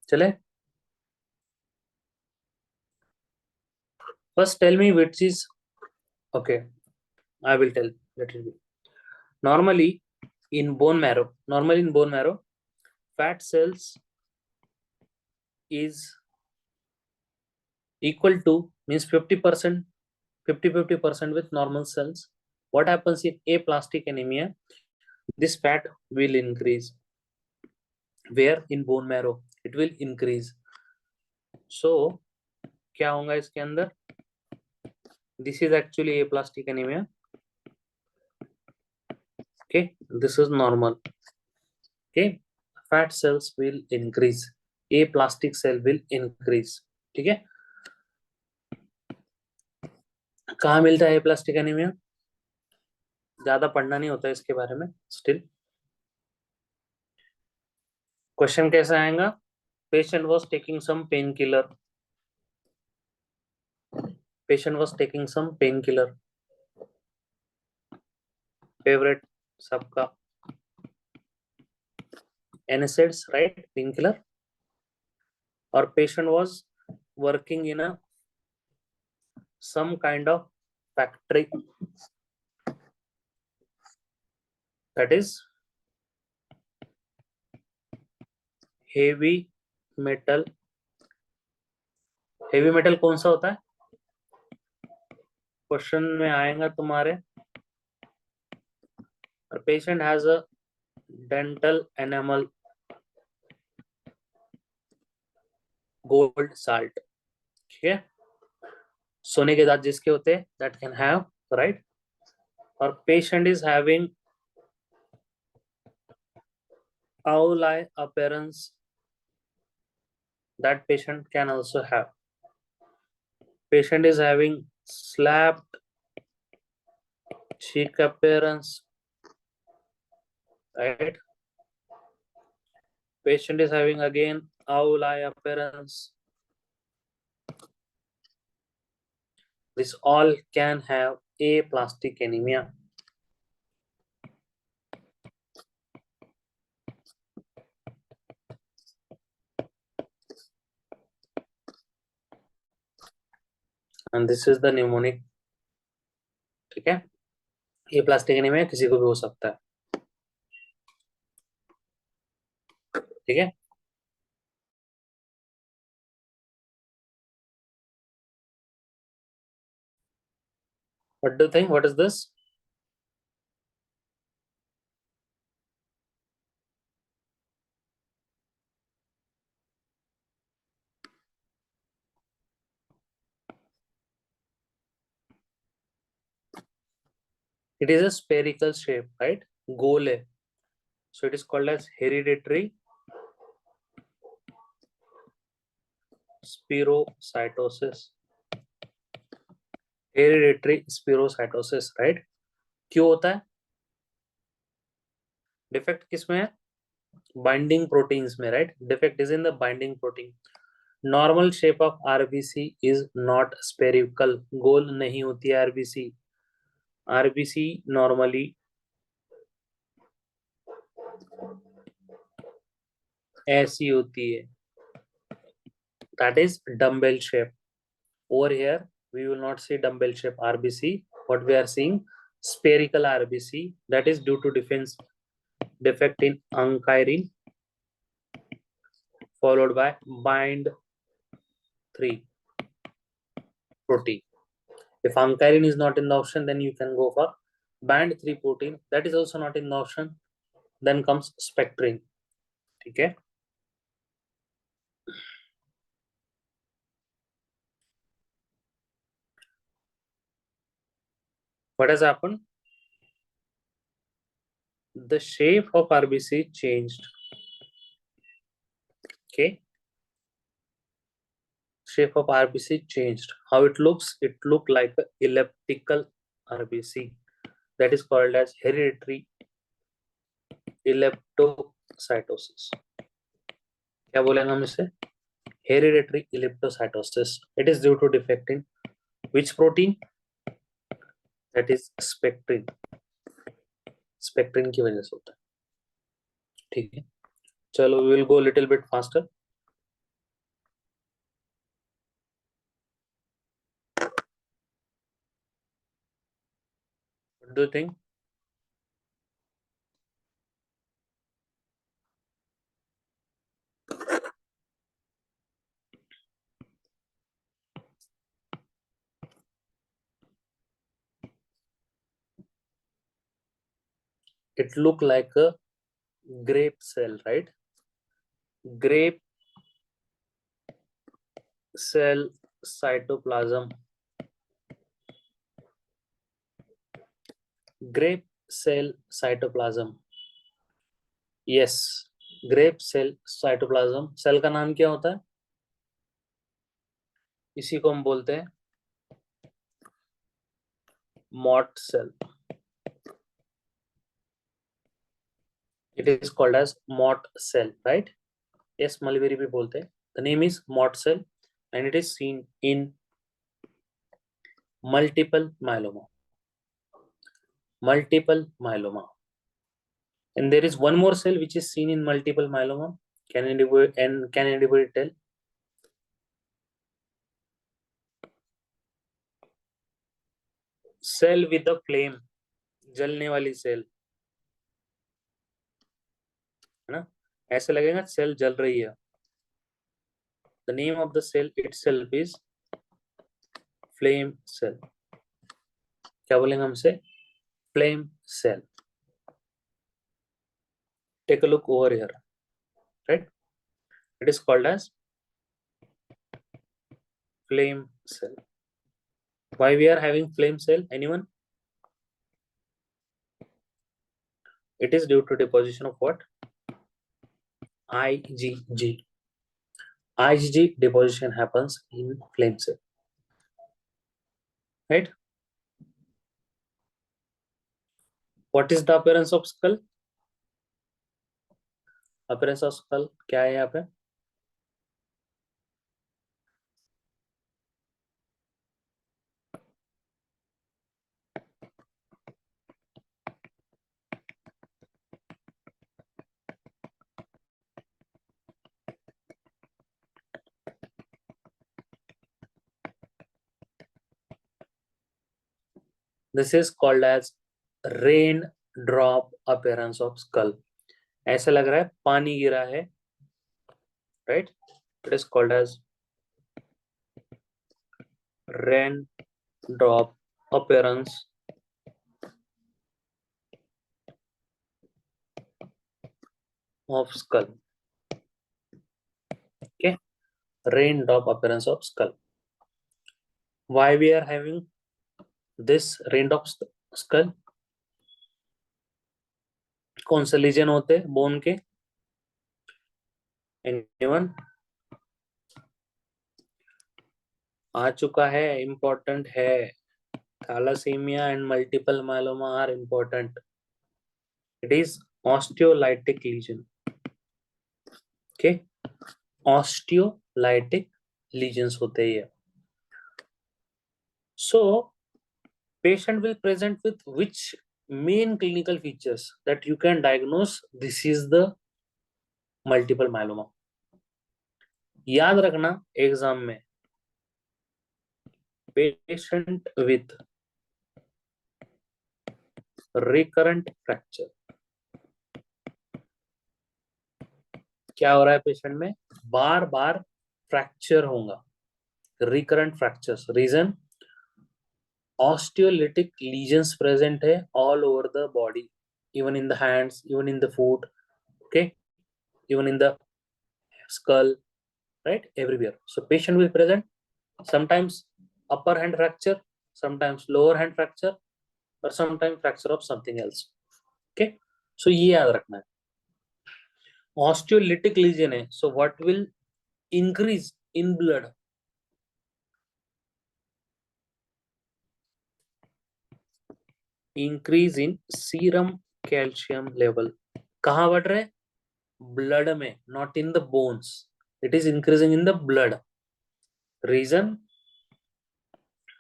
चले. First tell me which is, okay, I will tell. Let it be. Normally in bone marrow, fat cells is equal to, means 50%, 50% with normal cells. What happens in aplastic anemia? This fat will increase. Where? In bone marrow it will increase. So क्या होगा इसके अंदर? This is actually aplastic anemia. Okay, this is normal. Okay, fat cells will increase, aplastic cell will increase. ठीक है, कहाँ मिलता है aplastic anemia? ज्यादा पढ़ना नहीं होता है इसके बारे में. स्टिल क्वेश्चन कैसा आएगा? Patient was taking some painkiller. Patient was taking some painkiller. Favorite सबका NSAIDs, right? Painkiller. Or patient was working in a some kind of factory, that is heavy metal. Heavy metal कौन सा होता है? Question में आएगा तुम्हारे. Patient has a dental enamel gold salt. ठीक है, सोने के दांत जिसके होते हैं, दैट कैन हैव, राइट. और patient is having owl eye appearance, that patient can also have. Patient is having slapped cheek appearance, right. Patient is having again owl eye appearance. This all can have aplastic anemia. And this is the mnemonic. ठीक है, ये plastic anaemia किसी को भी हो सकता है. ठीक है, what do you think? What is this? It is a spherical shape, right? गोल है, so it is called as hereditary spherocytosis. Hereditary spherocytosis, right? क्यों होता है? डिफेक्ट किसमें है? बाइंडिंग प्रोटीन्स में, right. Defect is in the binding protein. Normal shape of RBC is not spherical. गोल नहीं होती है आरबीसी. आरबीसी नॉर्मली ऐसी होती है, that is dumbbell shape. Over here we will not see dumbbell shape RBC. What we are seeing, spherical RBC, that is due to defect in ankyrin followed by bind 3 protein. If ankyrin is not in the option, then you can go for band 3 protein. That is also not in the option. Then comes spectrin. Okay. What has happened? The shape of RBC changed. Okay. Shape of RBC changed. How it looks? It looked like an elliptical RBC. That is called as hereditary elliptocytosis. क्या बोलेंगे हम इसे? Hereditary elliptocytosis. It is due to defect in which protein? That is spectrin. Spectrin की वजह से होता है. ठीक है, चलो we will go a little bit faster. What do you think? It look like a grape cell, right? Grape cell cytoplasm. Grape cell cytoplasm. Yes, grape cell cytoplasm. Cell का नाम क्या होता है? इसी को हम बोलते हैं मॉट cell. It is called as mott cell, right? Yes, mulberry भी बोलते हैं. The name is mott cell and it is seen in multiple myeloma. Multiple myeloma. And there is one more cell which is seen in multiple myeloma. Can anybody tell? Cell with a flame. जलने वाली cell है ना, ऐसे लगेगा cell जल रही है. The name of the cell itself is flame cell. क्या बोलेंगे हमसे? Flame cell. Take a look over here, right? It is called as flame cell. Why we are having flame cell? Anyone? It is due to deposition of what? IgG. IgG deposition happens in flame cell, right? What is the appearance of skull? Appearance of skull क्या है यहाँ पे? This is called as rain drop appearance of skull. ऐसा लग रहा है पानी गिरा है, right? It is called as rain drop appearance of skull. Okay, rain drop appearance of skull. Why we are having this rain drop skull? कौन से legion होते हैं बोन के? Anyone? आ चुका है, important है. Thalassemia and multiple myeloma are important. It is osteolytic lesion. Okay, osteolytic lesions होते हैं. So patient will present with which main clinical features that you can diagnose this is the multiple myeloma. याद रखना exam में, patient with recurrent fracture. क्या हो रहा है patient में? बार बार फ्रैक्चर होगा. Recurrent fractures. Reason? osteolytic lesions present है all over the body, even in the hands, even in the foot, okay, even in the skull, right? Everywhere. So patient will present sometimes upper hand fracture, sometimes lower hand fracture, or sometimes fracture of something else. Okay, so ये याद रखना है. Osteolytic lesion है, so what will increase in blood? Increase in serum calcium level. कहाँ बढ़ रहे? Blood में, not in the bones. It is increasing in the blood. Reason?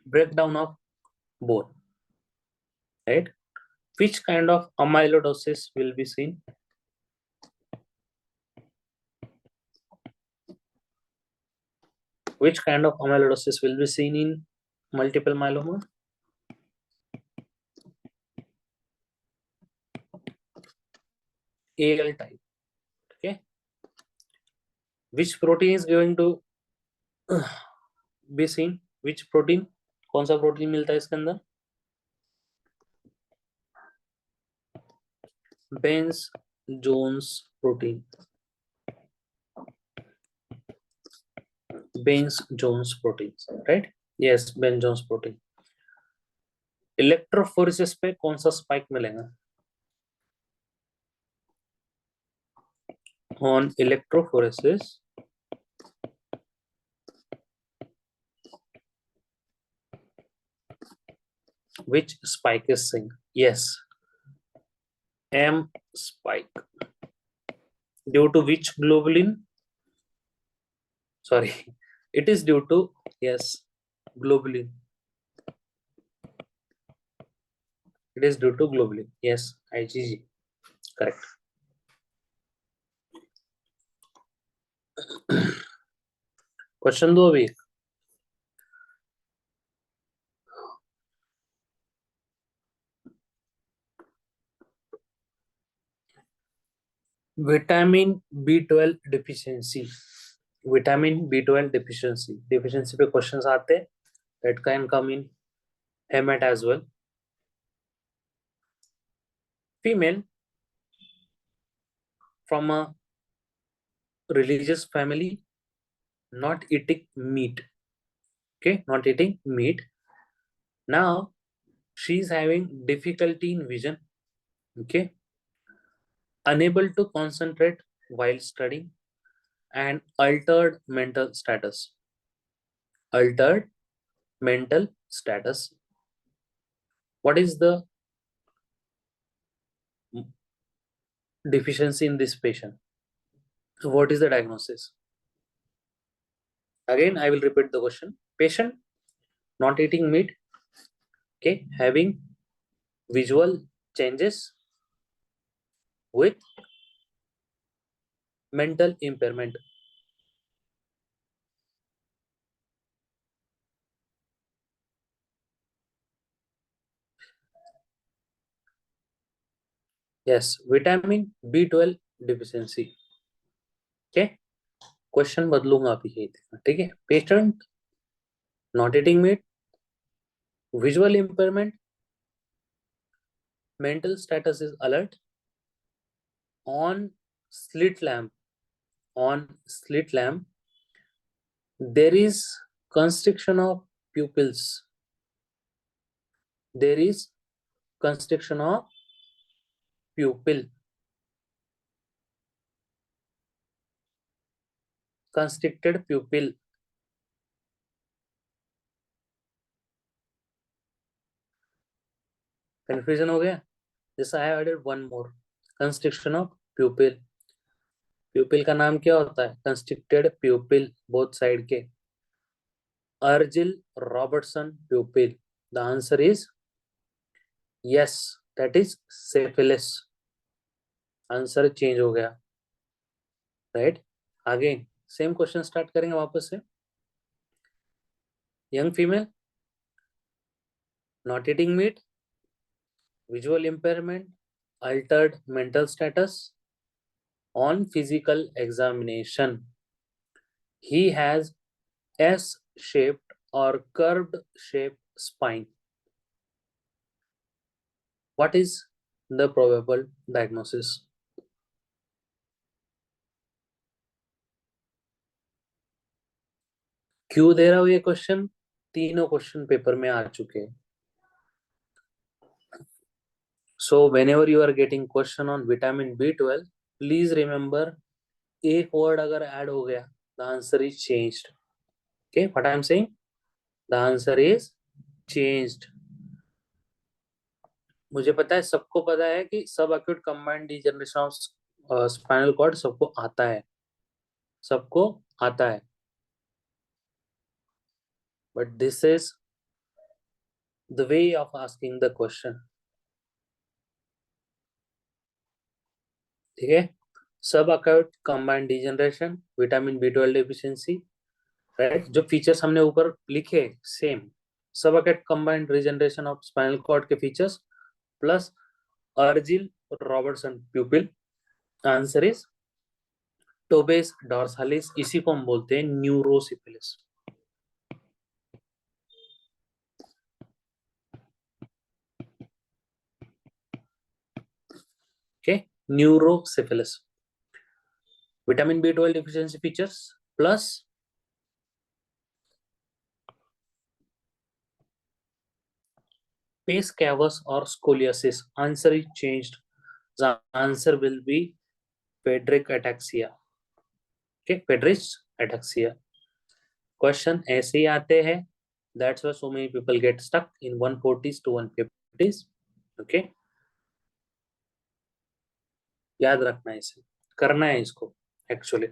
Breakdown of bone, right? Which kind of amyloidosis will be seen? Which kind of amyloidosis will be seen in multiple myeloma? AL type. Okay. Which protein is going to be seen? Which protein? कौन सा protein मिलता है इसके अंदर? बेंस Jones protein. बेंस Jones protein, right? Yes, बेंस Jones protein. Electrophoresis पे कौन सा spike मिलेगा? on electrophoresis which spike is seen? Yes, M spike. Due to which globulin? Sorry, it is due to, yes, globulin. It is due to globulin. Yes, IgG. Correct. Question दो अभी. Vitamin B12 deficiency. Vitamin B12 deficiency. Deficiency पे questions आते हैं. That can come in HAEMAT as well. Female from a religious family, not eating meat. Okay, not eating meat. Now she's having difficulty in vision. Okay, unable to concentrate while studying, and altered mental status. Altered mental status. What is the deficiency in this patient? What is the diagnosis? Again, I will repeat the question. Patient not eating meat, okay, having visual changes with mental impairment. Yes, vitamin B12 deficiency. Okay, question बदलूंगा अभी ये देखना, ठीक है. Patient not eating meet, visual impairment, mental status is alert, on slit lamp, on slit lamp there is constriction of pupils, there is constriction of pupil, constricted pupil. Confusion हो गया? जैसा I added one more, constriction of pupil. Pupil का नाम क्या होता है? Constricted प्यूपिल, both side के. Argyll Robertson pupil. The answer is yes, that is syphilis. Answer change हो गया, right. Again same question start करेंगे वापस से. Young female not eating meat, visual impairment, altered mental status. On physical examination, he has S-shaped or curved shaped spine. What is the probable diagnosis? क्यों दे रहा हूं ये question? तीनों question paper में आ चुके हैं. So whenever you are getting question on vitamin B12, please remember, एक word अगर add हो गया, the answer is changed. Okay, what I am saying? The answer is changed. मुझे पता है, सबको पता है कि subacute combined degeneration of spinal cord सबको आता है, सबको आता है. But this is the way of asking the question. ठीक है. Subacute combined degeneration, vitamin B12 deficiency, right. जो फीचर्स हमने ऊपर लिखे same, subacute combined regeneration of spinal cord के features plus Argyll Robertson pupil. Answer is tabes dorsalis. इसी को हम बोलते हैं न्यूरोसिफिलिस. Okay, neurosyphilis. Vitamin B12 deficiency features plus pes cavus or scoliosis. Answer is changed. The answer will be Friedrich ataxia. Okay, Friedrich ataxia. Question ऐसे ही आते हैं. That's why so many people get stuck in 140s to 150s. Okay, याद रखना है इसे, करना है इसको. Actually,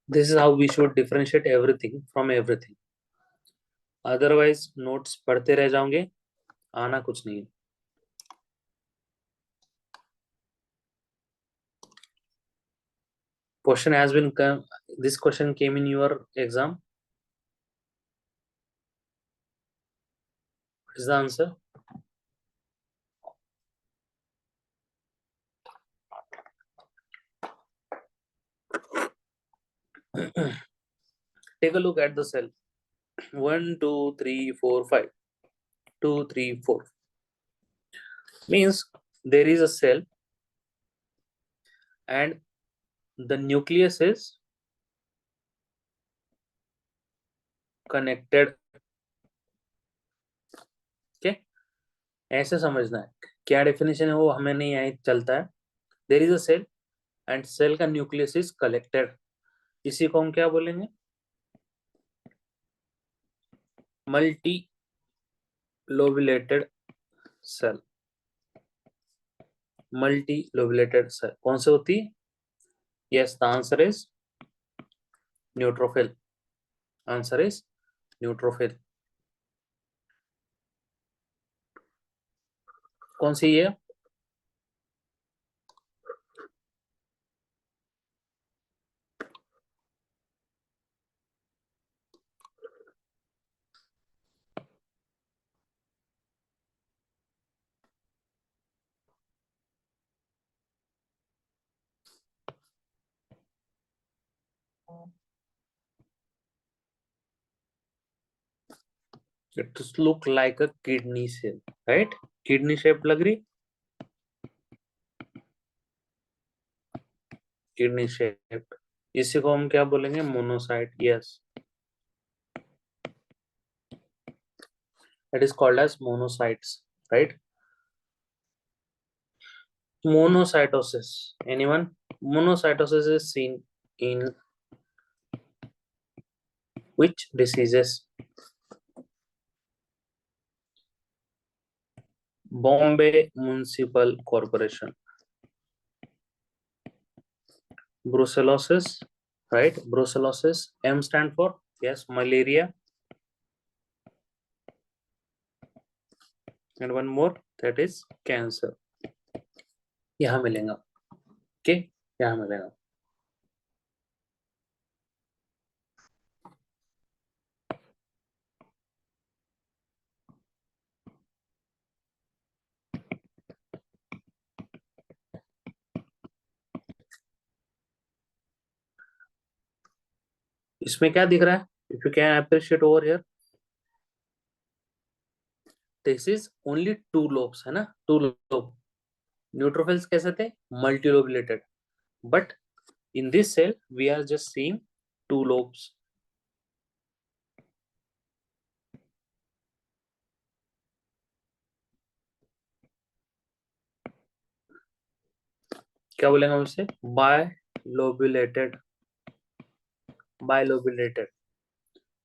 this is how we should differentiate everything from everything. Otherwise, notes पढ़ते रह जाओगे, आना कुछ नहीं. Question has been come. This question came in your exam. What is the answer? Take a look at the cell. 1, 2, 3, 4, 5. 2, 3, 4. Means there is a cell and the nucleus is connected. Okay, ऐसे समझना है. क्या definition है वो हमें नहीं आई चलता है. There is a cell and cell का न्यूक्लियस इज कलेक्टेड. इसी को हम क्या बोलेंगे? Multi lobulated cell. Multi lobulated cell कौन से होती है? Yes, the answer is neutrophil. Answer is neutrophil. कौन सी है? It look like a kidney cell, right? Kidney shape लग रही. Kidney shape. इसी को हम क्या बोलेंगे? Monocyte. Yes, it is called as monocytes, right? Monocytosis. Anyone? Monocytosis is seen in which diseases? Bombay Municipal Corporation. Brucellosis, right? Brucellosis. M stand for, yes, malaria. And one more, that is cancer. यहाँ मिलेगा. Okay, यहाँ मिलेगा. इसमें क्या दिख रहा है? If you can appreciate over here, this is only two lobes, है ना? Two lobe. Neutrophils कैसे थे? Multilobulated. But in this cell, we are just seeing two lobes. क्या बोलेंगे हम इसे? Bilobulated. Bilobulated.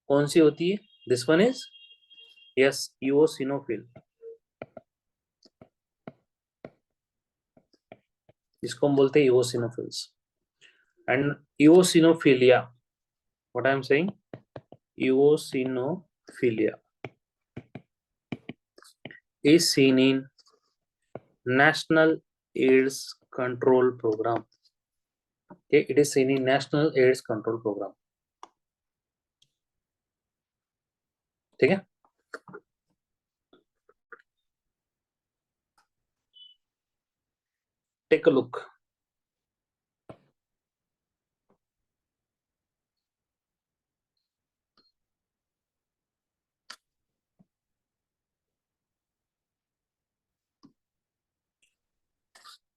कौन सी होती है? This one is, yes, eosinophil. इसको हम बोलते हैं eosinophils. And eosinophilia, what I am saying, eosinophilia is seen in National AIDS Control Program. Okay, it is seen in National AIDS Control Program. ठीक है? Take a look.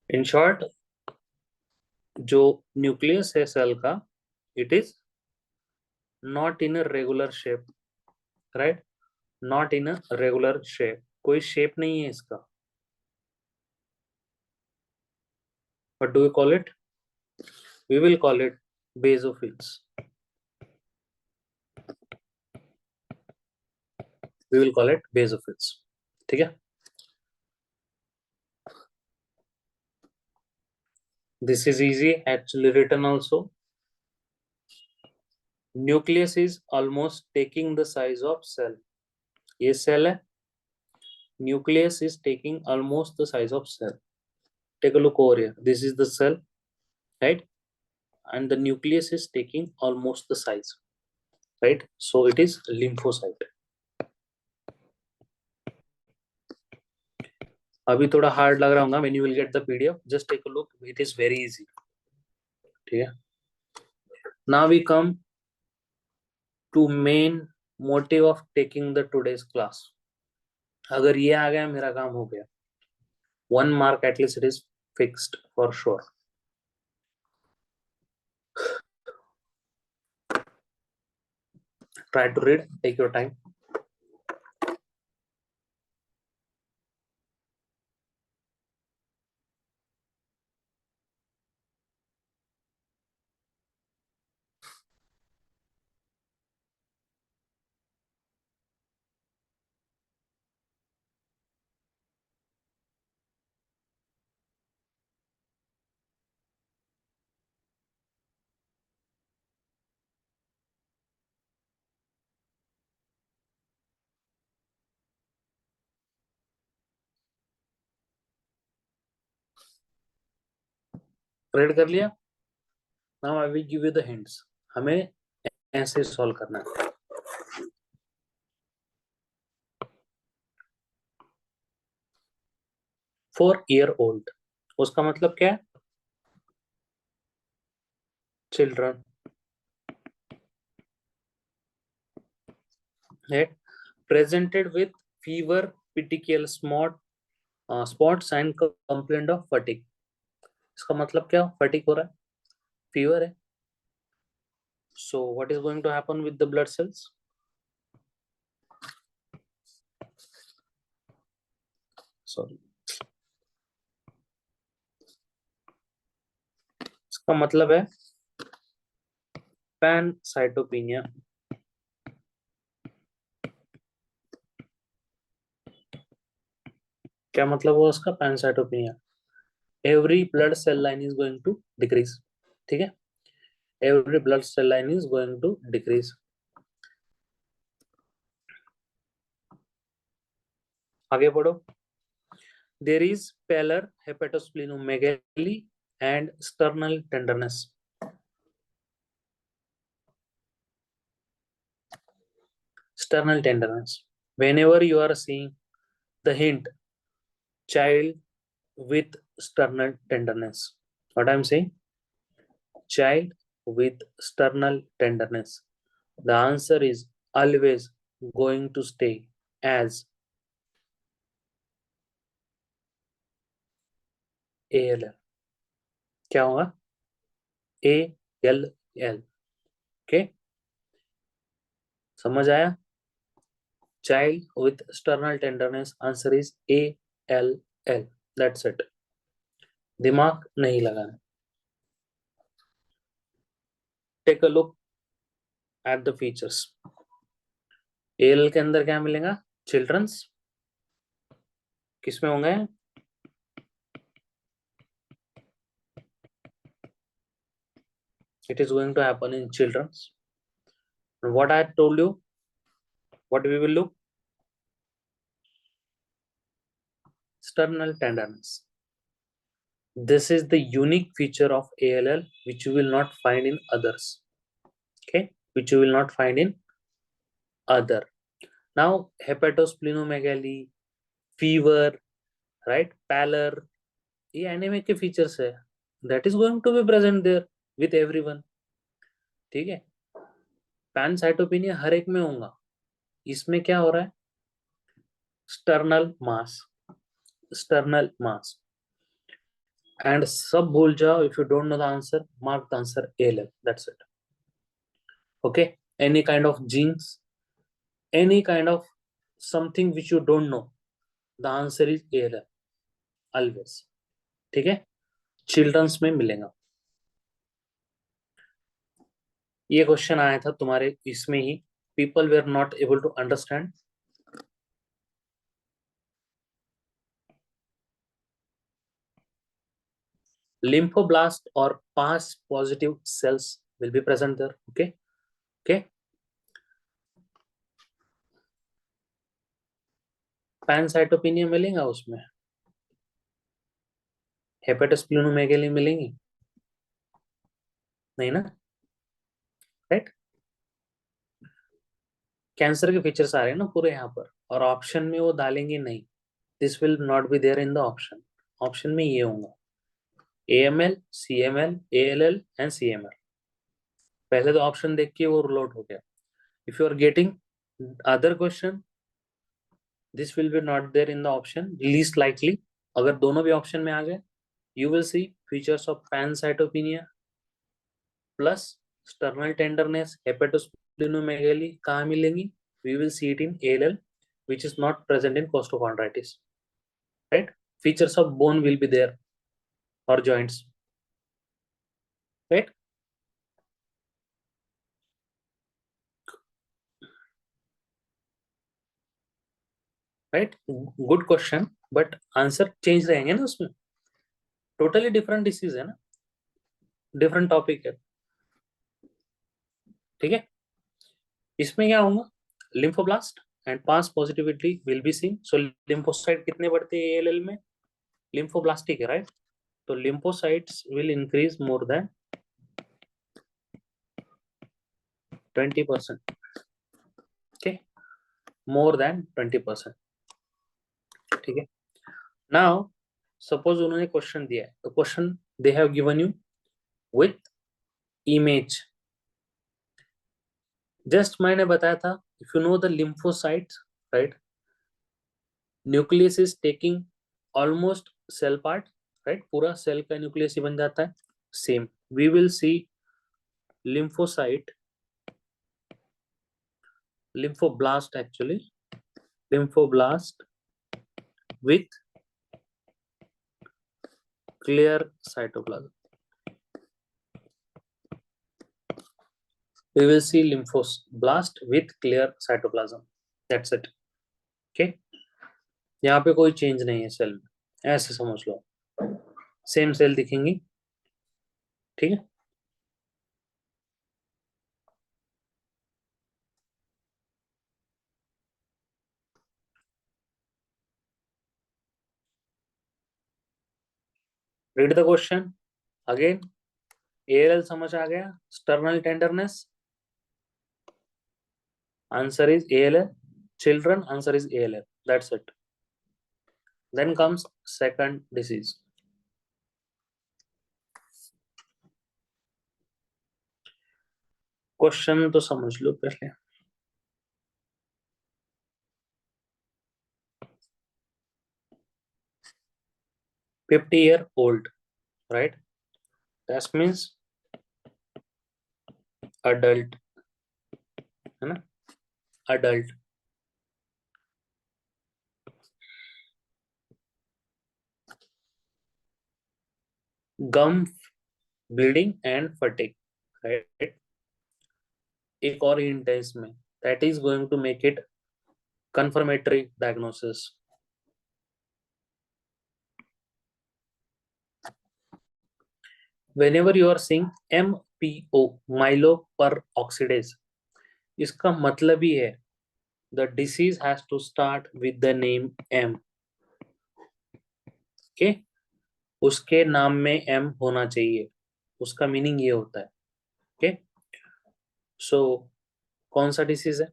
In short, जो nucleus है cell का, it is not in a regular shape, right? Not in a regular shape. कोई shape नहीं है इसका. What do we call it? We will call it basophils. We will call it basophils. ठीक है? This is easy, actually written also. Nucleus is almost taking the size of cell. ये cell है. Nucleus is taking almost the size of cell. Take a look over here. This is the cell, right? And the nucleus is taking almost the size, right? So it is lymphocyte. अभी थोड़ा hard लग रहा होगा. When you will get the PDF, just take a look. It is very easy. ठीक है? Now we come to main motive of taking the today's class. अगर ये आ गया मेरा काम हो गया. 1 mark at least it is fixed for sure. Try to read, take your time. Read कर लिया? Now I will give you the hints. हमें ऐसे solve करना है. 4-year-old. उसका मतलब क्या है? Children. Right? Presented with fever, petechial spots and complaint of fatigue. इसका मतलब क्या? Fatigue हो रहा है, fever है. So what is going to happen with the blood cells? Sorry. इसका मतलब है pancytopenia. क्या मतलब हुआ उसका? pancytopenia. Every blood cell line is going to decrease. ठीक है? Every blood cell line is going to decrease. आगे बढ़ो. There is pallor, hepatosplenomegaly and sternal tenderness. Sternal tenderness. Whenever you are seeing the hint, child with sternal tenderness. What I'm saying? Child with sternal tenderness. The answer is always going to stay as ALL. क्या होगा? ALL. Okay? समझ आया? Child with sternal tenderness, answer is ALL. That's it. दिमाग नहीं लगाना. Take a look at the features. ALL के अंदर क्या मिलेगा? Children's. किसमें होंगे? It is going to happen in children's. And what I told you, what we will look? Sternal tenderness. This is the unique feature of ALL which you will not find in others. Okay, which you will not find in other. Now hepatosplenomegaly, fever, right, pallor, ये anemic के features है. That is going to be present there with everyone. ठीक है? Pancytopenia हर एक में होगा. इसमें क्या हो रहा है? Sternal mass. Sternal mass. And सब भूल जाओ. If you don't know the answer, mark the answer ALL. That's it. Okay? Any kind of genes, any kind of something which you don't know, the answer is ALL. Always. ठीक है? Children's में मिलेगा। ये question आया था तुम्हारे इसमें ही, people were not able to understand. lymphoblast or pus positive cells will be present there. Okay, okay. Pancytopenia मिलेगा उसमें, हेपेटोस्प्लिनोमेगाली मिलेंगी नहीं ना, राइट। कैंसर के फीचर्स आ रहे हैं ना पूरे यहाँ पर, और ऑप्शन में वो डालेंगे नहीं, this will not be there in the option. Option में ये होगा AML, CML, ALL and CML। पहले तो ऑप्शन देख के वो रूल आउट हो गया। If you are getting other question, this will be not there in the option, least likely. अगर दोनों भी ऑप्शन में आ गए, you will see features of pancytopenia plus sternal tenderness, hepatosplenomegaly कहाँ मिलेंगी? We will see it in ALL, which is not present in costochondritis, right? Features of bone will be there or joints, right? Right? Good question, but answer change रहेंगे ना उसमें, totally different disease है ना, different topic है, ठीक है। इसमें क्या होगा, lymphoblast and pus positivity will be seen. So lymphocyte कितने बढ़ते हैं ALL में, lymphoblast है, right? तो lymphocytes will increase more than 20%, okay, more than 20%, ठीक है। Now suppose उन्होंने क्वेश्चन दिया है, तो question they have given you with image, just मैंने बताया था, if you know the lymphocytes, right, nucleus is taking almost cell part, right, पूरा सेल का न्यूक्लियस ही बन जाता है। Same we will see lymphocyte, lymphoblast actually, lymphoblast with clear cytoplasm. We will see lymphoblast with clear cytoplasm. That's it. Okay. यहाँ पे कोई change नहीं है सेल में, ऐसे समझ लो, सेम सेल दिखेंगी, ठीक है। Read the question again. ALL समझ आ गया, sternal tenderness, answer is ALL, children answer is ALL, that's it. Then comes second disease. Question तो समझ लो पहले। $50-year-old, right? That means adult, है ना, adult। Gum bleeding and fatigue, right. एक और हिंट है इसमें, that is going to make it confirmatory diagnosis. Whenever you are seeing MPO, myeloperoxidase, इसका मतलब ही है the disease has to start with the name M. Okay? उसके नाम में M होना चाहिए, उसका मीनिंग ये होता है। Okay? So कौन सा डिसीज है,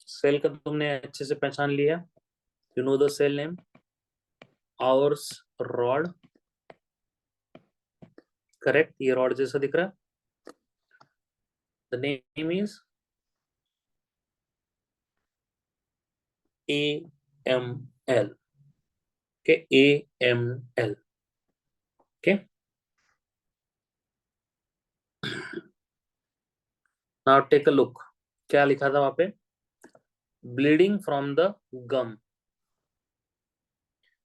सेल का तुमने अच्छे से पहचान लिया, you know the cell name, Auer's rod, correct, ये रॉड जैसा दिख रहा है, the name is AML. Okay, AML. Okay. Now take a look. क्या लिखा था वहां पे, bleeding from the gum,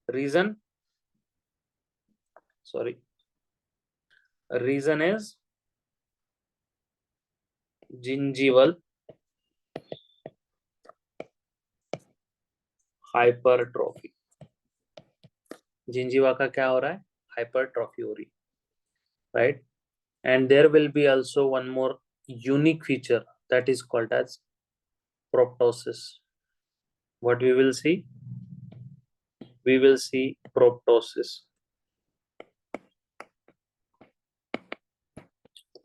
reason, sorry Reason is gingival hypertrophy. Gingiva का क्या हो रहा है? हाइपरट्रॉफी हो रही, right? And there will be also one more unique feature that is called as proptosis. What we will see? We will see proptosis.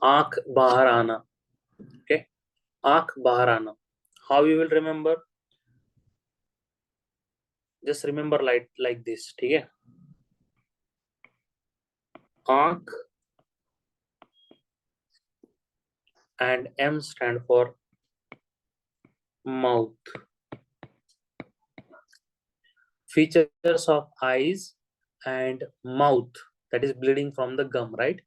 आंख बाहर आना. Okay, आंख बाहर आना. How you will remember? Just remember like this. ठीक है? आंख and M stand for mouth. Features of eyes and mouth, that is bleeding from the gum, right,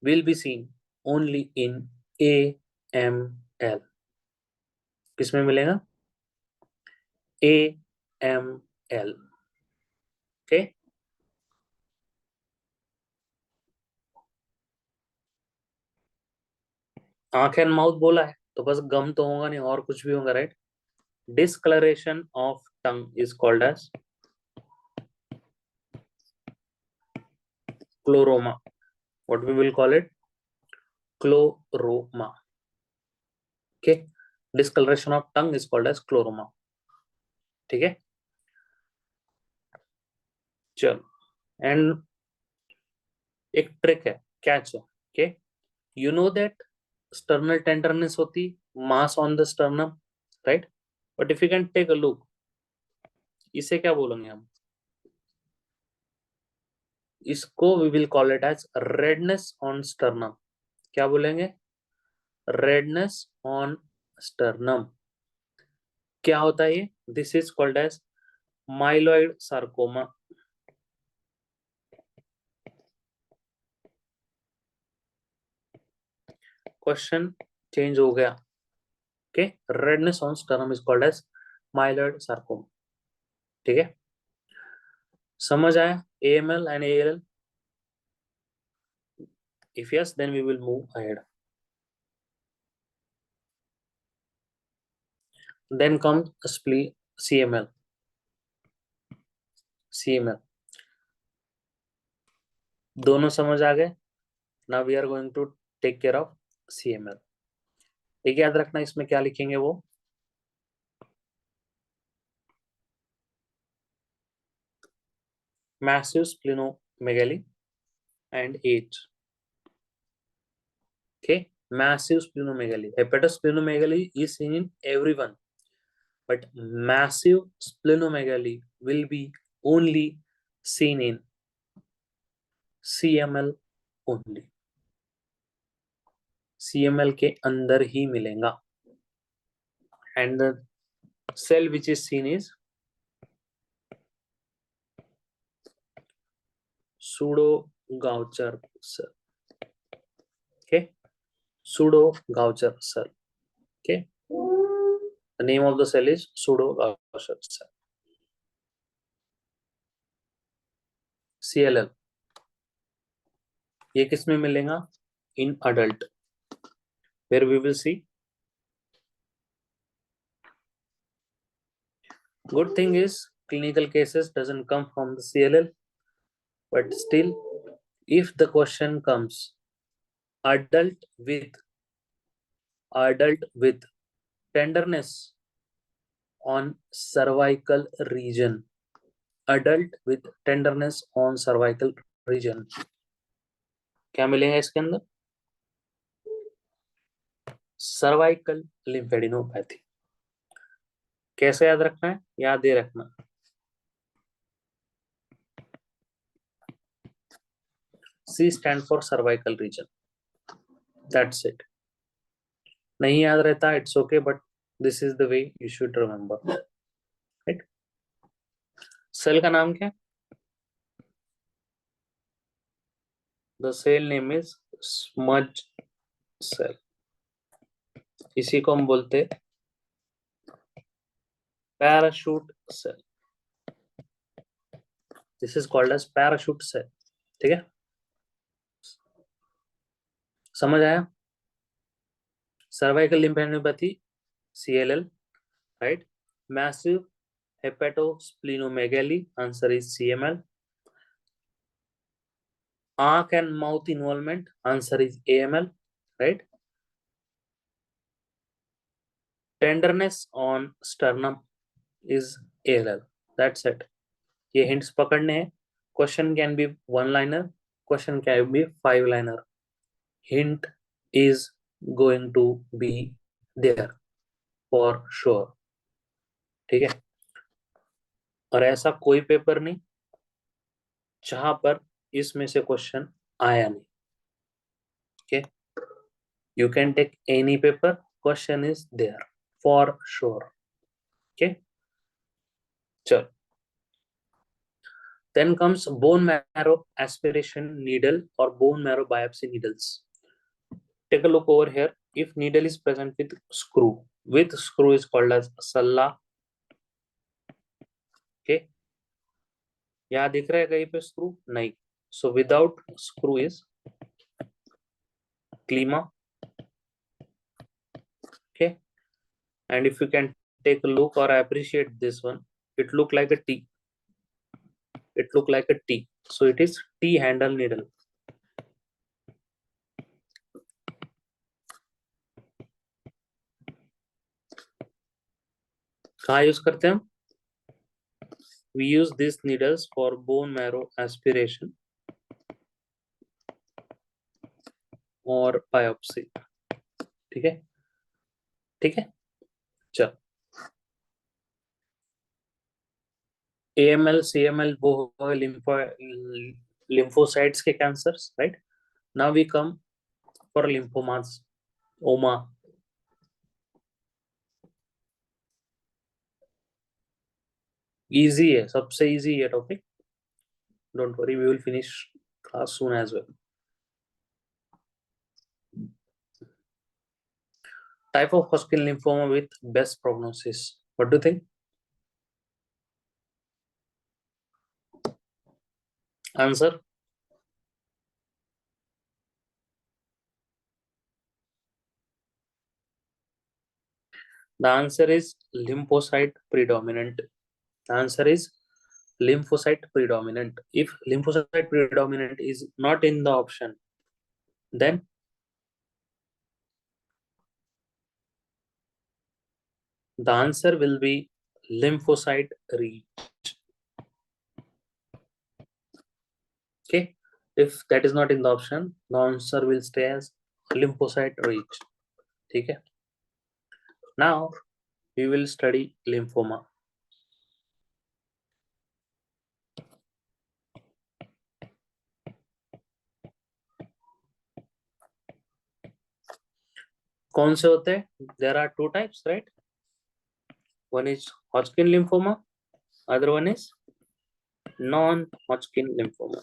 will be seen only in AML. किसमें मिलेगा? AML. Okay, आंख and mouth बोला है तो बस गम तो होगा नहीं, और कुछ भी होगा, right? Discoloration of tongue is called as chloroma. What we will call it? Chloroma. Okay, discoloration of tongue is called as chloroma. ठीक है, चलो. एंड एक ट्रिक है, कैच है. Okay, you know that sternal tenderness होती, mass on the sternum, right? But if you can take a look, इसे क्या बोलेंगे हम? इसको we will call it as redness on sternum. क्या बोलेंगे? Redness on sternum. क्या होता है ये? This is called as myeloid sarcoma. Question change हो गया. Okay, redness on sternum is called as myeloid sarcoma. ठीक है, समझ आया AML and ALL? If yes, then we will move ahead. Then comes CML. CML दोनों समझ आ गए. Now we are going to take care of CML. एक याद रखना, इसमें क्या लिखेंगे वो? Massive splenomegaly and age. Okay, massive splenomegaly. Hepatosplenomegaly is seen in everyone, but massive splenomegaly will be only seen in CML only. CML के अंदर ही मिलेगा. And the cell which is seen is pseudo-Gaucher cell. Okay, pseudo-Gaucher cell. Okay, the name of the cell is pseudo-Gaucher cell. CLL ये किस में मिलेगा? In adult, where we will see. Good thing is clinical cases doesn't come from the CLL, but still, if the question comes adult with tenderness on cervical region, adult with tenderness on cervical region, क्या मिलेगा इसके अंदर? Cervical lymphadenopathy. कैसे याद रखना है? याद ये रखना, C stand for cervical region. That's it. नहीं याद रहता, it's okay, but this is the way you should remember. Right? Cell का नाम क्या? The cell name is smudge cell. इसी को हम बोलते parachute cell. This is called as parachute cell. ठीक है, समझ आया? Cervical lymphadenopathy CLL, right? Massive hepatosplenomegaly, answer is CML. Arc and mouth involvement, answer is AML, right? Tenderness on sternum is ALL. That's it. ये hints पकड़ने हैं. Question can be one liner, question can be five liner. Hint is going to be there for sure. ठीक है. और ऐसा कोई paper नहीं जहां पर इसमें से क्वेश्चन आया नहीं. Okay, you can take any paper, question is there for sure. Okay, sure. Then comes bone marrow aspiration needle or bone marrow biopsy needles. Take a look over here. If needle is present with screw is called as salla. Okay, यहाँ दिख रहा है कहीं पे screw? नहीं. So without screw is clima. Okay, and if you can take a look or appreciate this one, it look like a T. It look like a T. So it is T handle needle. कहाँ use करते हैं हम? We use these needles for bone marrow aspiration और biopsy. ठीक है, ठीक है. चल, AML CML वो lymphocytes के cancers, right? Now we come for lymphomas, OMA. Easy है, सबसे easy है topic. Don't worry, we will finish class soon as well. Type of Hodgkin lymphoma with best prognosis. What do you think? Answer? The answer is lymphocyte predominant. The answer is lymphocyte predominant. If lymphocyte predominant is not in the option, then the answer will be lymphocyte reach. Okay, if that is not in the option, the answer will stay as lymphocyte reach. Okay, now we will study lymphoma. कौन से होते हैं? There are two types, right? One is Hodgkin lymphoma, other one is non-Hodgkin lymphoma.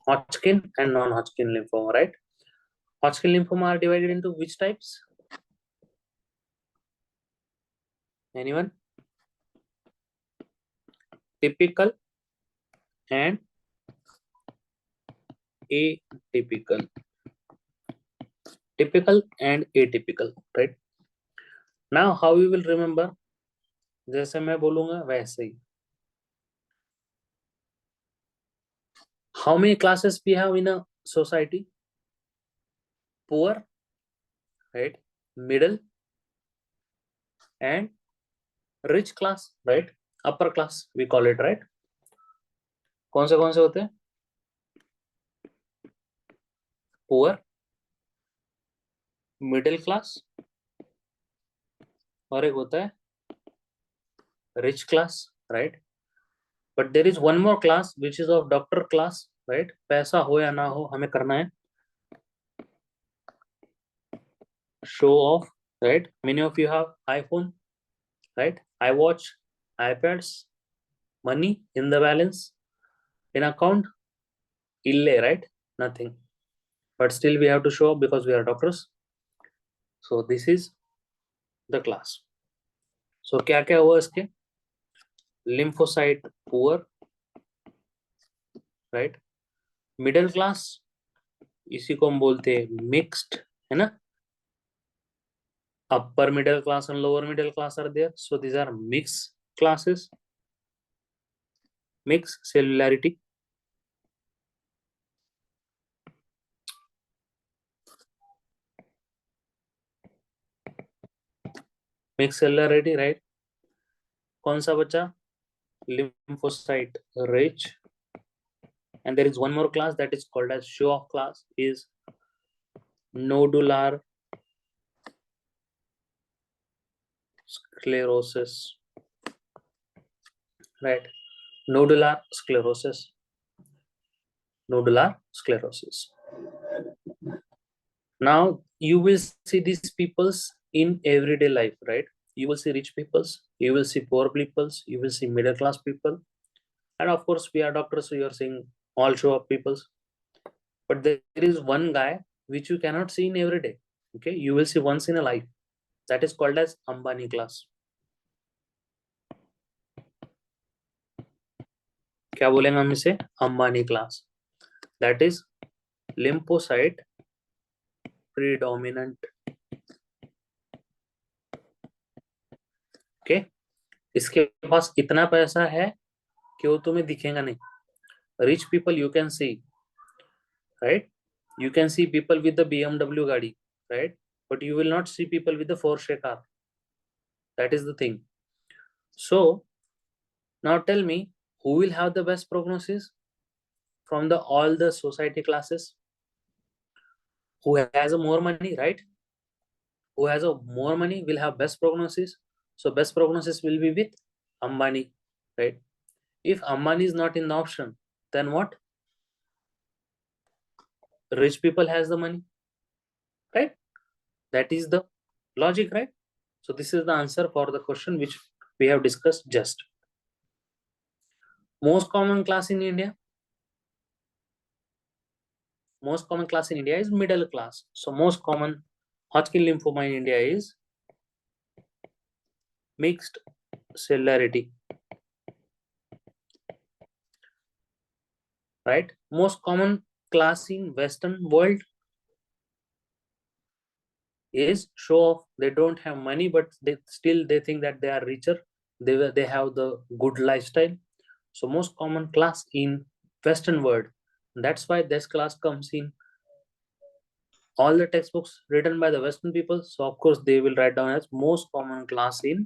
Hodgkin and non-Hodgkin lymphoma, right? Hodgkin lymphoma are divided into which types? Anyone? Typical and atypical. Typical and atypical, right? Now how we will remember? जैसे मैं बोलूंगा वैसे ही. How many classes we have in a society? Poor, right? Middle and rich class, right? Upper class we call it, right? कौन से होते हैं? Poor, middle class और एक होता है rich class, right? But there is one more class which is of doctor class, right? पैसा हो या ना हो हमें करना है show off, right? Many of you have iPhone, right? iWatch, iPads, money in the balance, in account, ille, right? Nothing. But still we have to show up because we are doctors. So this is the class. So क्या क्या हुआ इसके? Lymphocyte poor, right? Middle class, इसी को हम बोलते हैं mixed, है ना. Upper middle class and lower middle class are there, so these are mixed classes, mixed cellularity. Mixed cellularity, right? कौन सा बचा? Lymphocyte rich. And there is one more class that is called as show off class, is nodular sclerosis, right? Nodular sclerosis. Nodular sclerosis. Now you will see these peoples in everyday life, right? You will see rich peoples, you will see poor peoples, you will see middle class people, and of course we are doctors, so you are seeing all show of peoples. But there is one guy which you cannot see in every day. Okay, you will see once in a life. That is called as Ambani class. क्या बोलेंगे हम इसे? Ambani class. That is lymphocyte predominant. Okay, इसके पास इतना पैसा है कि वो तुम्हें दिखेगा नहीं. Rich people you can see, right? You can see people with the BMW गाड़ी, right? But you will not see people with the Porsche car. That is the thing. So now tell me, who will have the best prognosis from the all the society classes? Who has a more money, right? Who has a more money will have best prognosis. So best prognosis will be with Ambani, right? If Ambani is not in the option, then what? Rich people has the money, right? That is the logic, right? So this is the answer for the question which we have discussed just. Most common class in India. Most common class in India is middle class. So most common Hodgkin lymphoma in India is mixed cellularity, right? Most common class in Western world is show off. They don't have money, but they think that they are richer. They have the good lifestyle. So most common class in Western world. That's why this class comes in all the textbooks written by the Western people. So of course they will write down as most common class in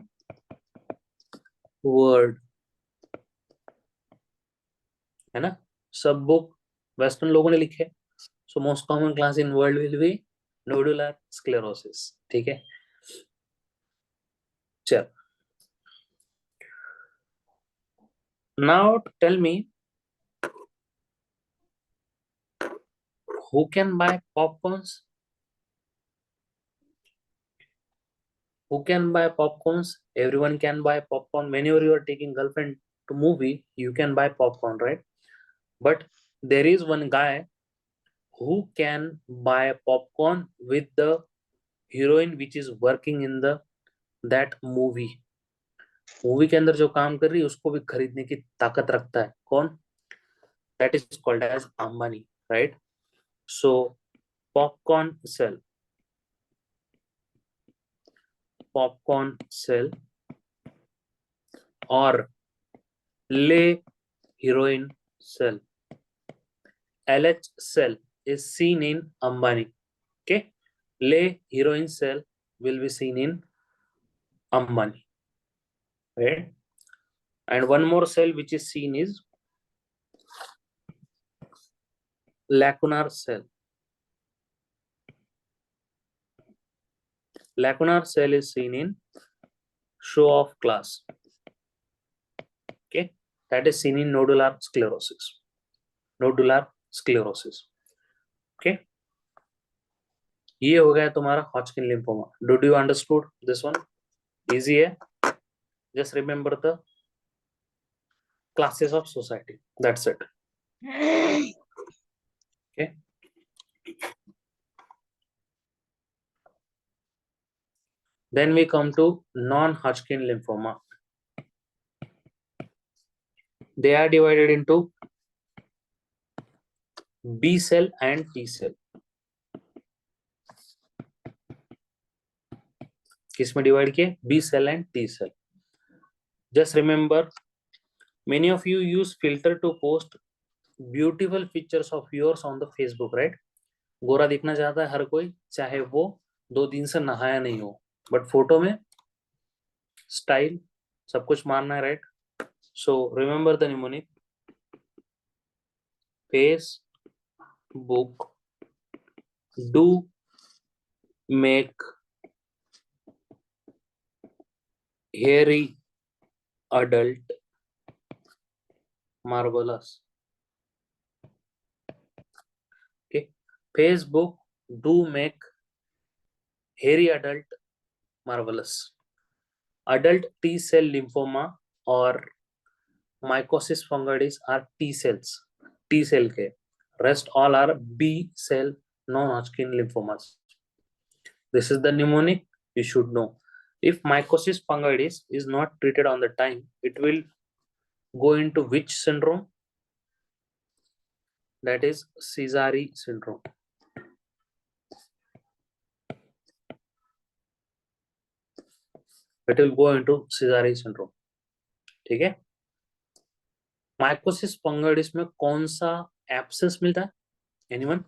world, है ना? सब book western लोगों ने लिखे. So most common class in world will be nodular sclerosis. ठीक है, चल. Now tell me, who can buy popcorns? Who can buy popcorns? Everyone can buy popcorn. Whenever you are taking girlfriend to movie, you can buy popcorn, right? But there is one guy who can buy popcorn with the heroine which is working in the that movie. Movie के अंदर जो काम कर रही है उसको भी खरीदने की ताकत रखता है. कौन? That is called as Ambani, right? So popcorn sell, popcorn sell or lay heroin sell. LH cell is seen in Ambani. Okay, lay heroin cell will be seen in Ambani, right? And one more cell which is seen is lacunar cell. Lacunar cell is seen in show off class. Okay, that is seen in nodular sclerosis. Nodular sclerosis. Okay, ये हो गया तुम्हारा Hodgkin lymphoma. Did you understood this one? Easy है. Just remember the classes of society. That's it. Okay. Then we come to non-Hodgkin lymphoma. They are divided into B cell and T cell. किस में divide किए? B cell and T cell. Just remember, many of you use filter to post beautiful pictures of yours on the Facebook, right? गोरा दिखना चाहता है हर कोई, चाहे वो 2 दिन से नहाया नहीं हो, बट फोटो में स्टाइल सब कुछ मानना है, right? So remember the mnemonic. Facebook do make hairy adult marvelous. Okay, Facebook do make hairy adult marvelous. Adult T cell lymphoma or mycosis fungoides are T cells, T cell के. Rest all are B cell non-Hodgkin lymphomas. This is the mnemonic you should know. If mycosis fungoides is not treated on the time, it will go into which syndrome? That is Sézary syndrome. It will go into Sézary syndrome. ठीक है? Mycosis fungoides में कौन सा abscess मिलता है? Anyone?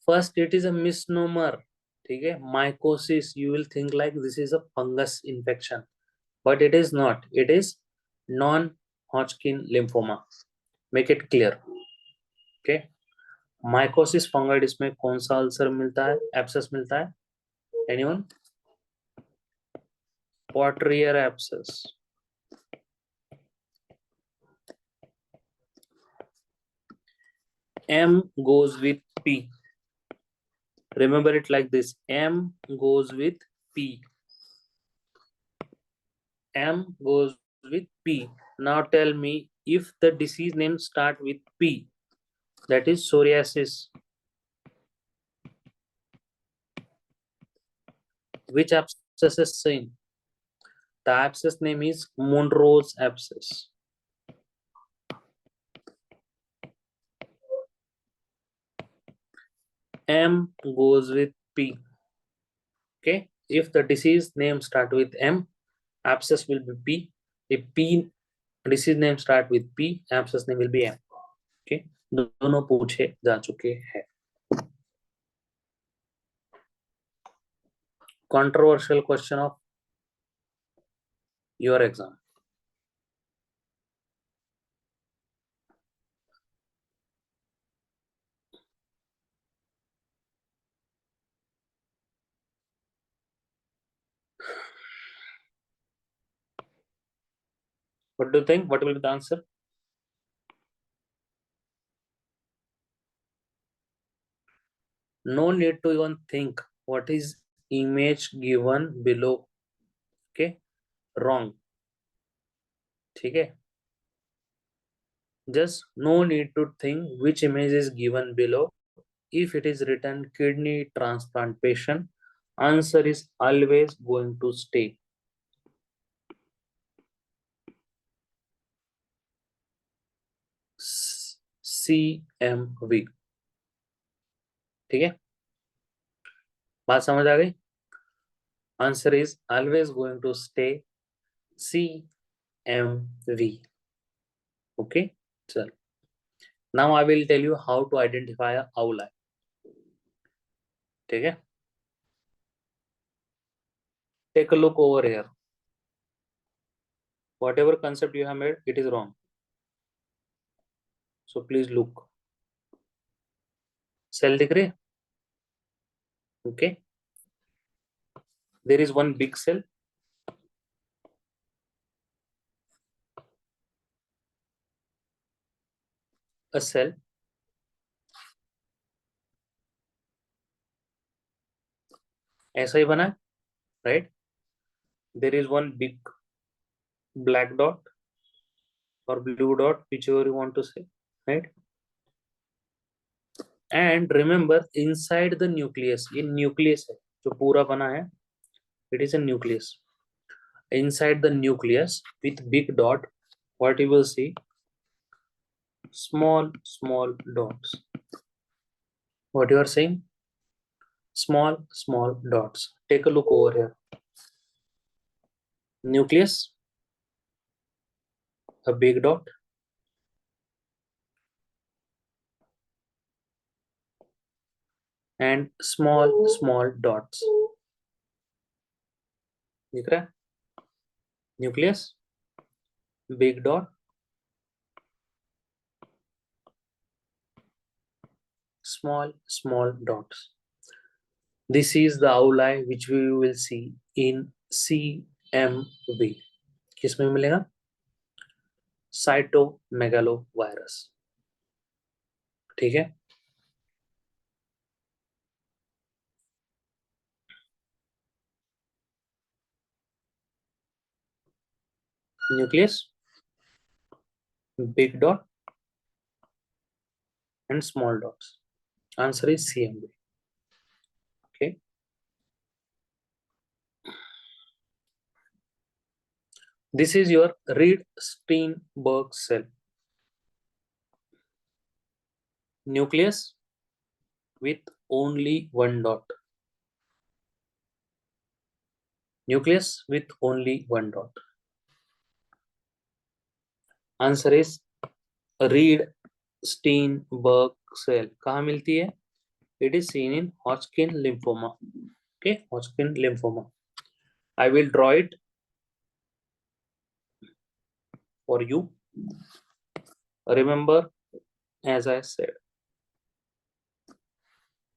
First, it is a misnomer. ठीक है, mycosis you will think like this is a fungus infection, but it is not. It is non Hodgkin lymphoma. Make it clear. Okay, mycosis fungoides में कौन सा ulcer मिलता है, abscess मिलता है? Anyone? Pautrier abscess. M goes with P. Remember it like this. M goes with P. M goes with P. Now tell me, if the disease name start with P, that is psoriasis. Which abscess is seen? The abscess name is Monroe's abscess. M goes with P. Okay, if the disease name start with M, abscess will be P. If P disease name start with P, abscess name will be M. Okay, दोनों पूछे जा चुके हैं. Controversial question of your exam. What do you think? What will be the answer? No need to even think what is image given below. Okay, wrong. ठीक है, just no need to think which image is given below. If it is written kidney transplant patient, answer is always going to stay CMV. ठीक है, बात समझ आ गई? Answer is always going to stay CMV. Okay, चल. Now I will tell you how to identify a outlier. ठीक है, take a look over here. Whatever concept you have made, it is wrong. So please look. Cell दिख रही है? Okay, there is one big cell, a cell, ऐसा ही बना है, right? There is one big black dot or blue dot, whichever you want to say, right? And remember, inside the nucleus, ये nucleus है जो पूरा बना है, it is a nucleus. Inside the nucleus with big dot, what you will see? Small dots. What you are saying? small dots. Take a look over here. Nucleus, a big dot, and small dots. दिख रहा है? Nucleus, big dot, small dots. This is the outline which we will see in CMV. किसमें मिलेगा? Cytomegalovirus. ठीक है. Nucleus, big dot, and small dots. Answer is CMV. Okay. This is your Reed-Steinberg cell. Nucleus with only one dot. Nucleus with only one dot. Answer is Reed-Steinberg cell. कहाँ मिलती है? It is seen in Hodgkin lymphoma. Okay, Hodgkin lymphoma. I will draw it for you. Remember, as I said.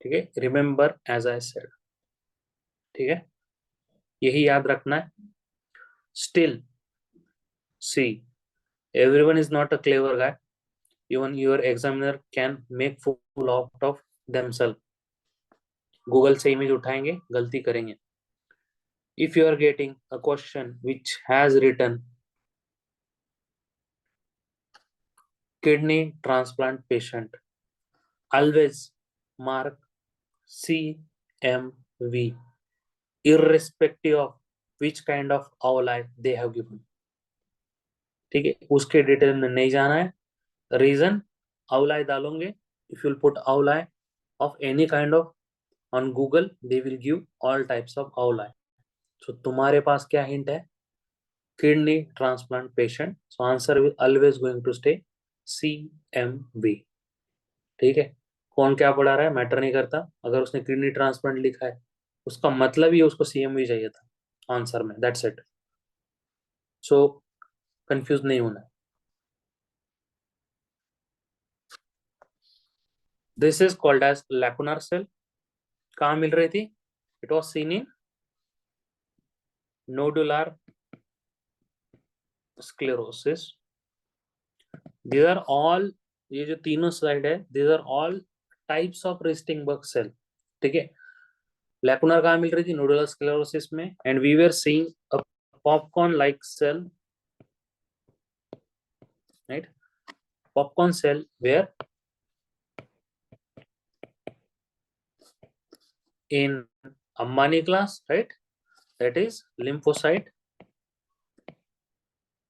ठीक है, remember as I said. ठीक है, यही याद रखना है. Still, see, everyone is not a clever guy. Even your examiner can make fool out of themselves. Google से image उठाएंगे, गलती करेंगे. If you are getting a question which has written kidney transplant patient, always mark CMV, irrespective of which kind of outline they have given. ठीक है, उसके detail में नहीं जाना है. रीजन, outline डालोगे. If you put outline of any kind of on Google, they will give all types of outline. So तुम्हारे पास क्या हिंट है? Kidney transplant patient. So answer will always going to stay CMV. ठीक है, कौन क्या पढ़ा रहा है मैटर नहीं करता. अगर उसने किडनी ट्रांसप्लांट लिखा है, उसका मतलब ही उसको CMV चाहिए था आंसर में. That's it. सो कंफ्यूज नहीं होना. This is called as lacunar cell. कहाँ मिल रही थी? It was seen in nodular sclerosis. These are all, ये जो तीनों स्लाइड है, these are all types of Reed Sternberg cell. ठीक है, लैकुनर कहाँ मिल रही थी? नोडुलर स्क्लेरोसिस में. And we were seeing a popcorn like cell, right? Popcorn cell where in Ambani class, right? That is lymphocyte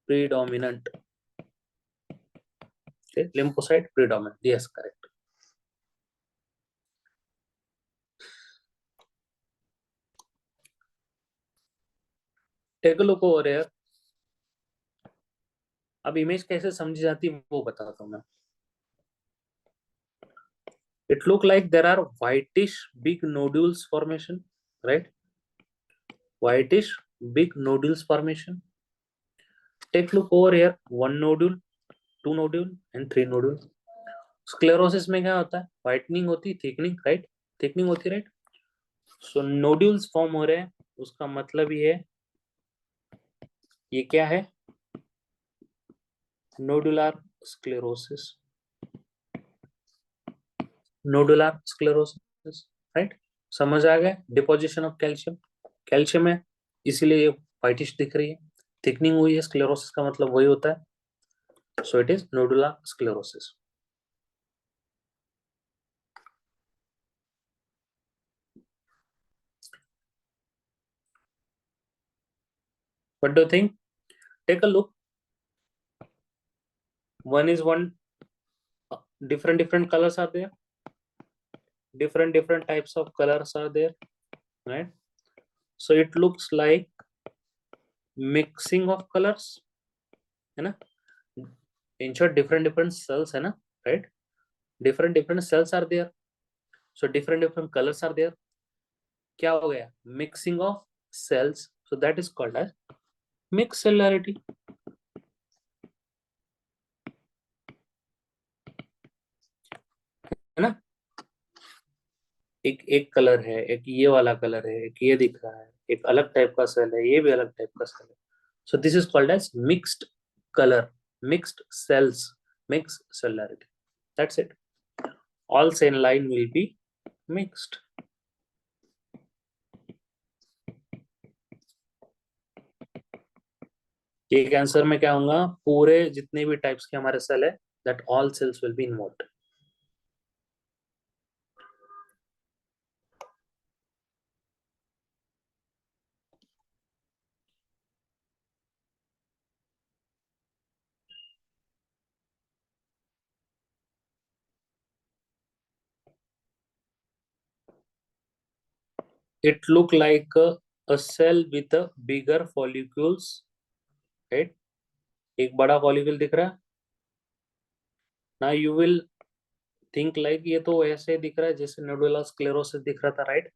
predominant. Okay, lymphocyte predominant. Yes, correct. Take a look over here. अब image कैसे समझी जाती है वो बताता हूँ मैं. It look like there are whitish big nodules formation, right? Whitish big nodules formation. Take a look over here. One nodule, two nodule, and three nodule. Sclerosis में क्या होता है? व्हाइटनिंग होती, थिकनिंग, राइट? थिकनिंग होती, right? सो nodules form हो रहे हैं, उसका मतलब ये है, ये क्या है? Nodular sclerosis. Nodular sclerosis, right? समझ आ गया? डिपोजिशन ऑफ कैल्शियम, कैल्शियम है इसीलिए ये व्हाइटिश दिख रही है. थिकनिंग हुई है, स्क्लेरोसिस का मतलब वही होता है. So it is nodular sclerosis. What do you think? Take a look. One is one, different colors are there. different types of colors are there, right? So it looks like mixing of colors, है ना? In short, different cells, है ना? Right? Different cells are there. So different colors are there. क्या हो गया? Mixing of cells. So that is called as mixed cellularity. है ना? एक कलर है, एक ये वाला कलर है, एक ये दिख रहा है, एक अलग टाइप का सेल है, ये भी अलग टाइप का सेल है. So this is called as mixed color, mixed cells, mixed cellularity. That's it. All cell line will be mixed. एक आंसर में क्या होगा? पूरे जितने भी टाइप्स के हमारे सेल है, that all cells will be involved. It look like a cell with a bigger follicles, right? एक बड़ा follicle दिख रहा है. Now you will think like ये तो ऐसे दिख रहा है जैसे नोडुलर स्क्लेरोसिस दिख रहा था, right?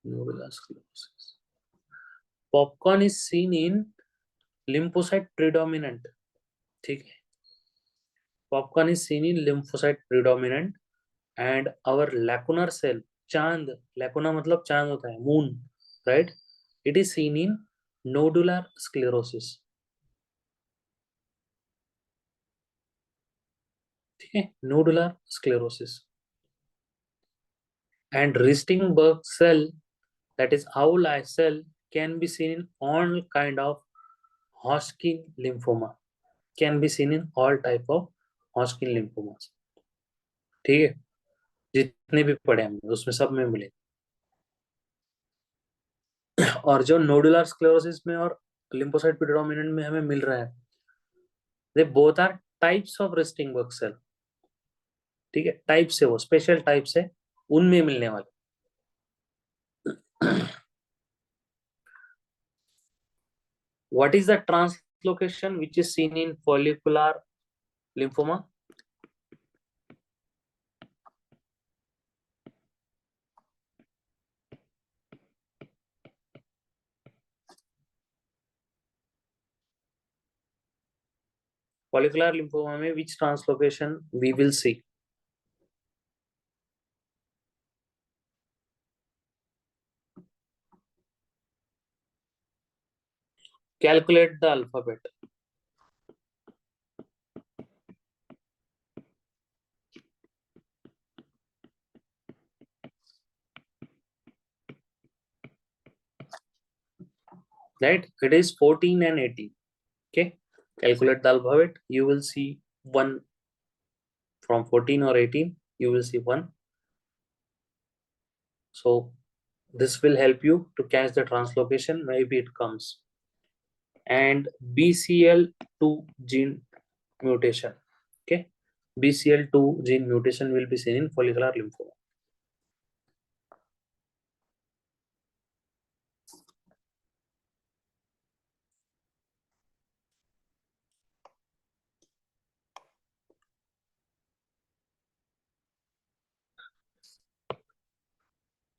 Nodular sclerosis. Popcorn is seen in lymphocyte predominant. ठीक है. Popcorn is seen in lymphocyte predominant and our lacunar cell, चांद, lacuna मतलब चांद होता है, moon, right? It is seen in nodular sclerosis. ठीक है, nodular sclerosis. And Ristingberg cell, that is owl eye cell, can be seen in all kind of Hodgkin lymphoma. Can be seen in all type of Hodgkin lymphomas. ठीक है, जितने भी पढ़े हमने उसमें सब में मिले. और जो नोडुलर स्क्लेरोसिस में और लिम्फोसाइट प्रीडोमिनेंट में हमें मिल रहा है, they both are types of Reed Sternberg cell. ठीक है, टाइप से, वो स्पेशल टाइप से उनमें मिलने वाले. What is the translocation which is seen in follicular lymphoma? Follicular lymphoma में which translocation we will see? Calculate the alphabet. Right? It is 14 and 18. Okay. Calculate the alphabet. You will see one from 14 or 18. You will see one. So this will help you to catch the translocation. Maybe it comes. And BCL2 gene mutation. Okay. BCL2 gene mutation will be seen in follicular lymphoma.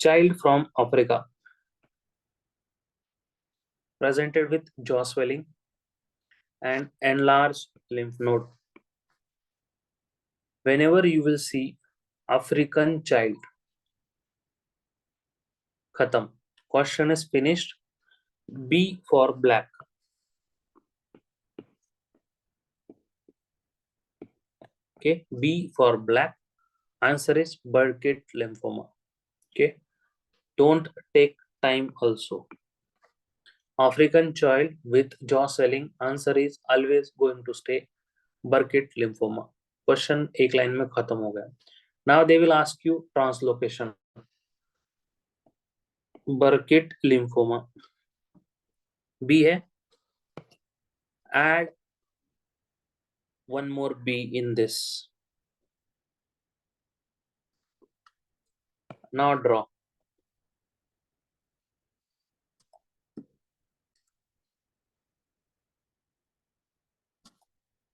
Child from Africa presented with jaw swelling and enlarged lymph node. Whenever you will see African child, khatam. Question is finished. B for black. Okay, B for black. Answer is Burkitt lymphoma. Okay, don't take time also. African child with jaw swelling. Answer is always going to stay Burkitt lymphoma. Question एक line में खत्म हो गया. Now they will ask you translocation. Burkitt lymphoma. B है, add one more B in this. Now draw.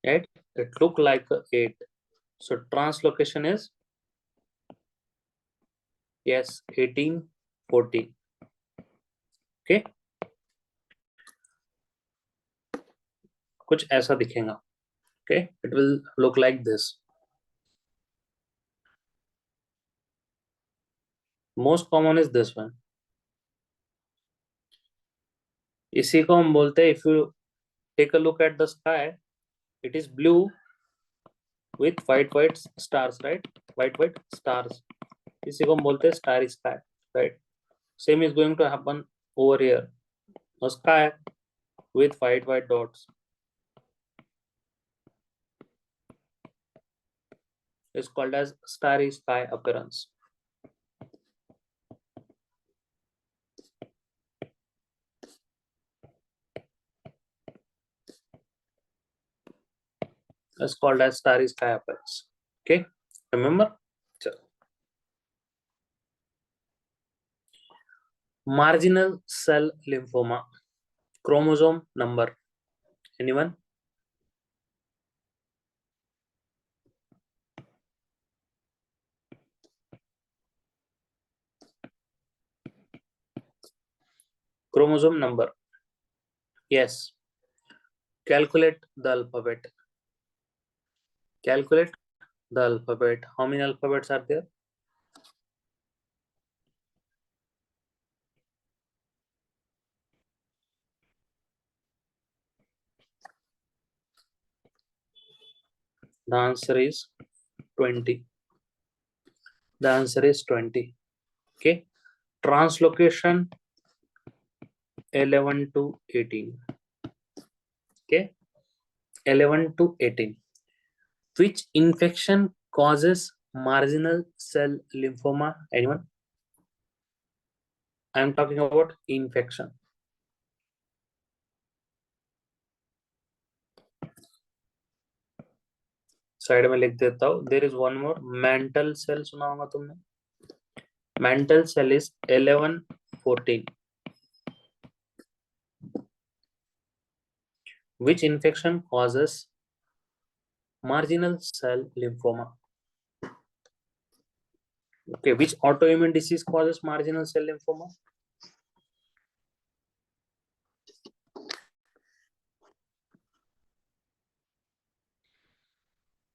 Right? It look like a 8. So translocation is yes 18 14. Okay, कुछ ऐसा दिखेगा. Okay, it will look like this. Most common is this one. इसी को हम बोलते हैं, if you take a look at the sky, it is blue with white stars, right? White stars. इसी को हम बोलते हैं starry sky, right? Same is going to happen over here. A sky with white dots is called as starry sky appearance. Is called as starry sky appearance. Okay, remember? Chalo. Marginal cell lymphoma, chromosome number, anyone? Chromosome number, yes. Calculate the alphabet. Calculate the alphabet. How many alphabets are there? The answer is 20. The answer is 20. Okay. Translocation 11 to 18. Okay. 11 to 18. Which infection causes marginal cell lymphoma? Anyone? I am talking about infection. Side में लिख देता हूँ. There is one more. Mantle cell सुना होगा तुमने. Mantle cell is 11 14. Which infection causes marginal cell lymphoma? Okay, which autoimmune disease causes marginal cell lymphoma?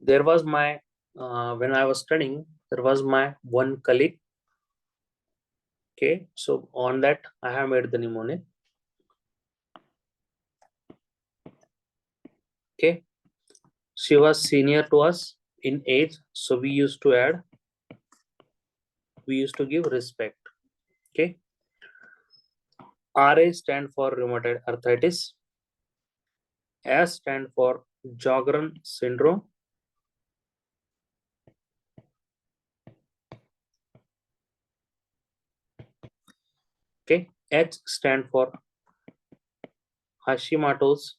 There was my when I was studying, there was my one colleague. Okay, so on that I have made the mnemonic. Okay, she was senior to us in age, so we used to give respect. Okay, RA stand for rheumatoid arthritis, S stand for Sjogren syndrome, okay, H stand for Hashimoto's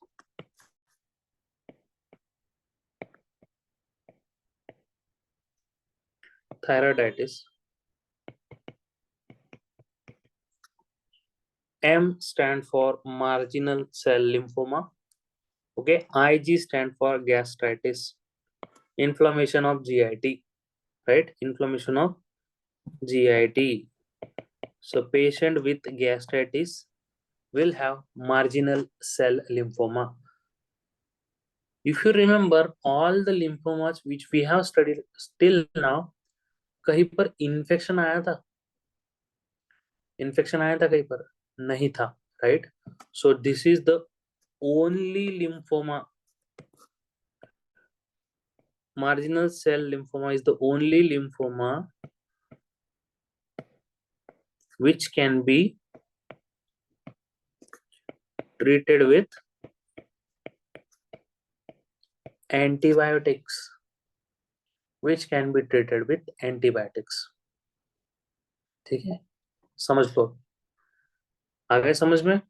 thyroiditis, M stand for marginal cell lymphoma, okay, IG stand for gastritis, inflammation of GIT, right? Inflammation of GIT. So patient with gastritis will have marginal cell lymphoma. If you remember all the lymphomas which we have studied still now, कहीं पर infection आया था? Infection आया था कहीं पर? नहीं था, right? So this is the only lymphoma. Marginal cell lymphoma is the only lymphoma which can be treated with antibiotics. Which can be treated with antibiotics. ठीक है, समझ लो. आ गए समझ में?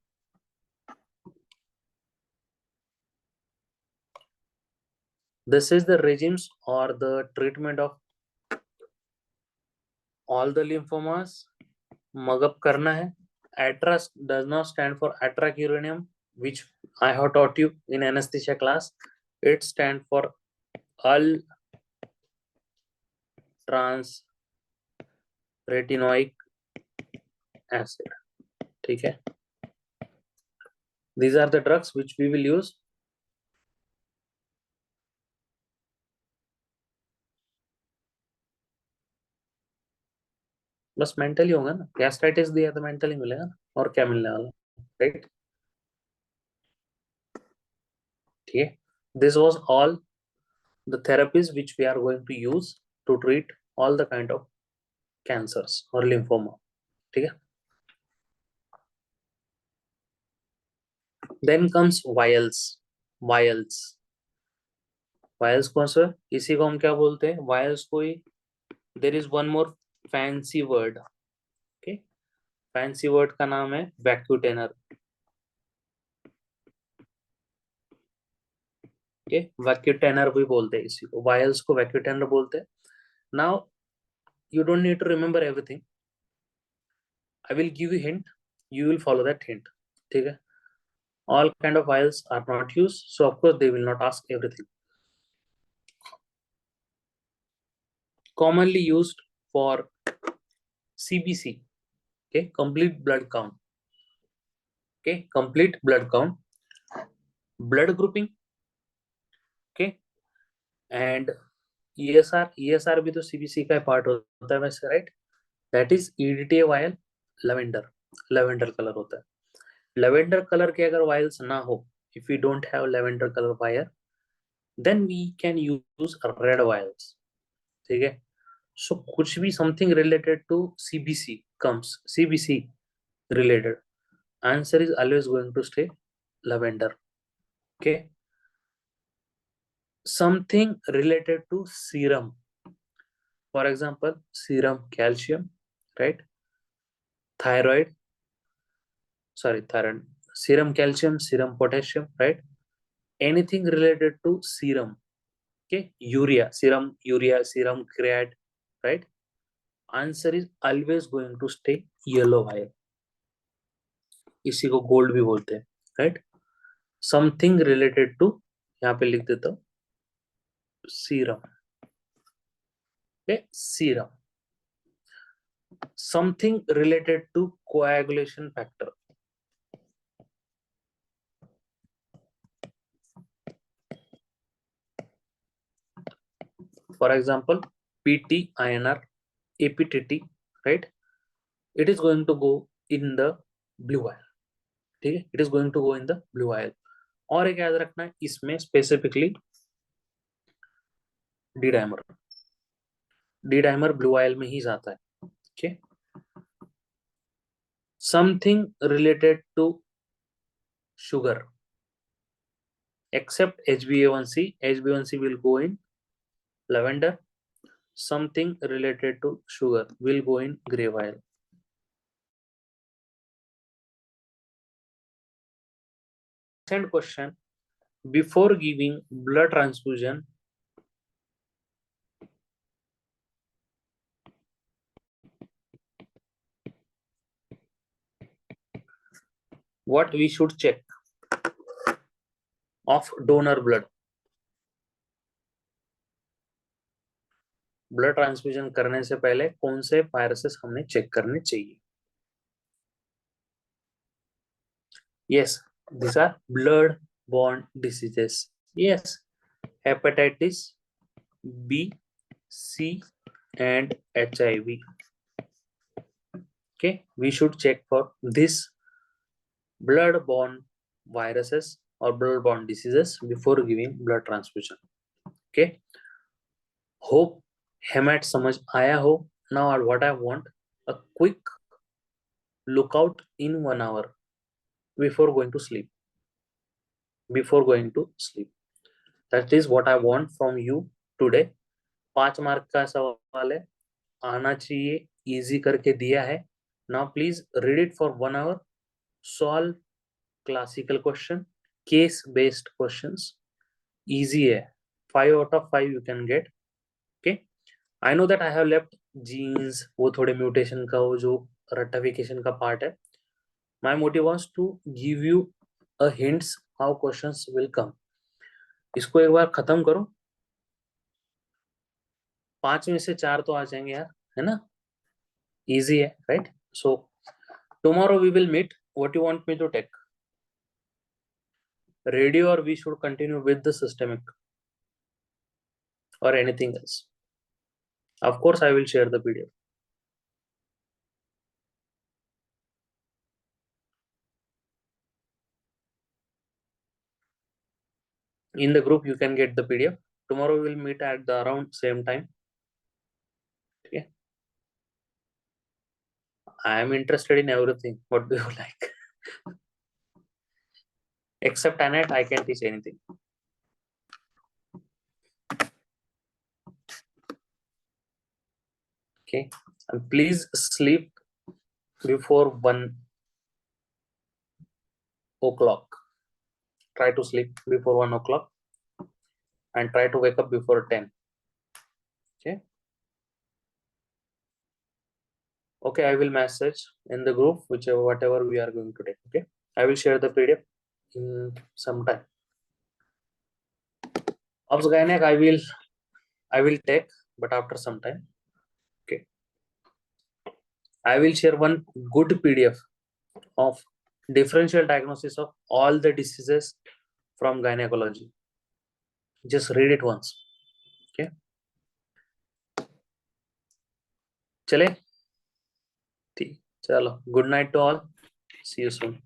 This is the regimes or the treatment of all the lymphomas. Mug up करना है. ATRA does not stand for atracuronium, which I have taught you in anesthesia class. It stands for all trans retinoic acid. ठीक है. These are the drugs which we will use. बस mentally होगा ना. Gastritis दिया तो mentally मिलेगा ना. और क्या मिलने वाला. राइट. ठीक है. This was all the therapies which we are going to use to treat all the kind of cancers or lymphoma. ठीक है. Then comes vials. Vials. Vials कौन सा. इसी को हम क्या बोलते हैं. Vials को ही. There is one more fancy word. Okay. Fancy word का नाम है वैक्यूटेनर. ओके. वैक्यूटेनर भी बोलते हैं इसी को. वायल्स को वैक्यूटेनर बोलते हैं. Now you don't need to remember everything. I will give you hint. You will follow that hint. ठीक है. All kind of vials are not used, so of course they will not ask everything. Commonly used for CBC. Okay. Complete blood count. Okay. Complete blood count. Blood grouping. Okay. And ESR भी तो CBC का part होता है वैसे. Right. That is EDTA vial. Lavender colour होता है. Lavender colour के अगर वायल्स ना हो, if we don't have lavender colour vial, then we can use red vials. ठीक है. सो कुछ भी something related to CBC comes. CBC related, answer is always going to stay lavender. Okay. Something related to serum, for example serum calcium, right. Thyroid, serum calcium, serum potassium, right. Anything related to serum. Okay. Serum creat, right. Answer is always going to stay yellow vial. इसी को gold भी बोलते हैं. Right. Something related to, यहाँ पे लिख देता हूं serum. Serum. Something related to coagulation factor. For example, PT, INR, APTT, right? It is going to go in the blue vial. ठीक है. It is going to go in the blue vial. और एक याद रखना है इसमें specifically D dimer blue vial में ही जाता है. Okay. Something related to sugar except HbA1c. HbA1c will go in lavender. Something related to sugar will go in gray vial. Second question, before giving blood transfusion, what we should check of donor blood. Blood transfusion करने से पहले कौन से viruses हमने check करने चाहिए. Yes, these are blood borne diseases. Yes, hepatitis B, C and HIV. Okay, we should check for this blood borne viruses or blood borne diseases before giving blood transfusion. Okay, hope hamate समझ आया हो. Now what I want, a quick lookout in 1 hour before going to sleep. That is what I want from you today. 5 mark का सवाल है, आना चाहिए. Easy करके दिया है. Now please read it for 1 hour. Solve classical question, case based questions. Easy है. 5 out of 5 you can get. Okay, I know that I have left genes, वो थोड़े mutation का वो जो rectification का part है. My motive was to give you a hints how questions will come. इसको एक बार खत्म करो, 5 में से 4 तो आ जाएंगे यार, है ना? Easy है, right? So tomorrow we will meet. What you want me to take? Radio, or we should continue with the systemic or anything else? Of course, I will share the PDF. In the group, you can get the PDF. Tomorrow we will meet at the around same time. Okay. I am interested in everything. What do you like? Except Annette, I can teach anything. Okay. And please sleep before 1 o'clock. Try to sleep before 1 o'clock and try to wake up before 10. Okay. Okay, I will message in the group whatever we are going to take. Okay, I will share the PDF in some time. Obs Gynec I will take, but after some time. Okay, I will share one good PDF of differential diagnosis of all the diseases from gynecology. Just read it once. Okay, चले, चलो, good night to all. See you soon.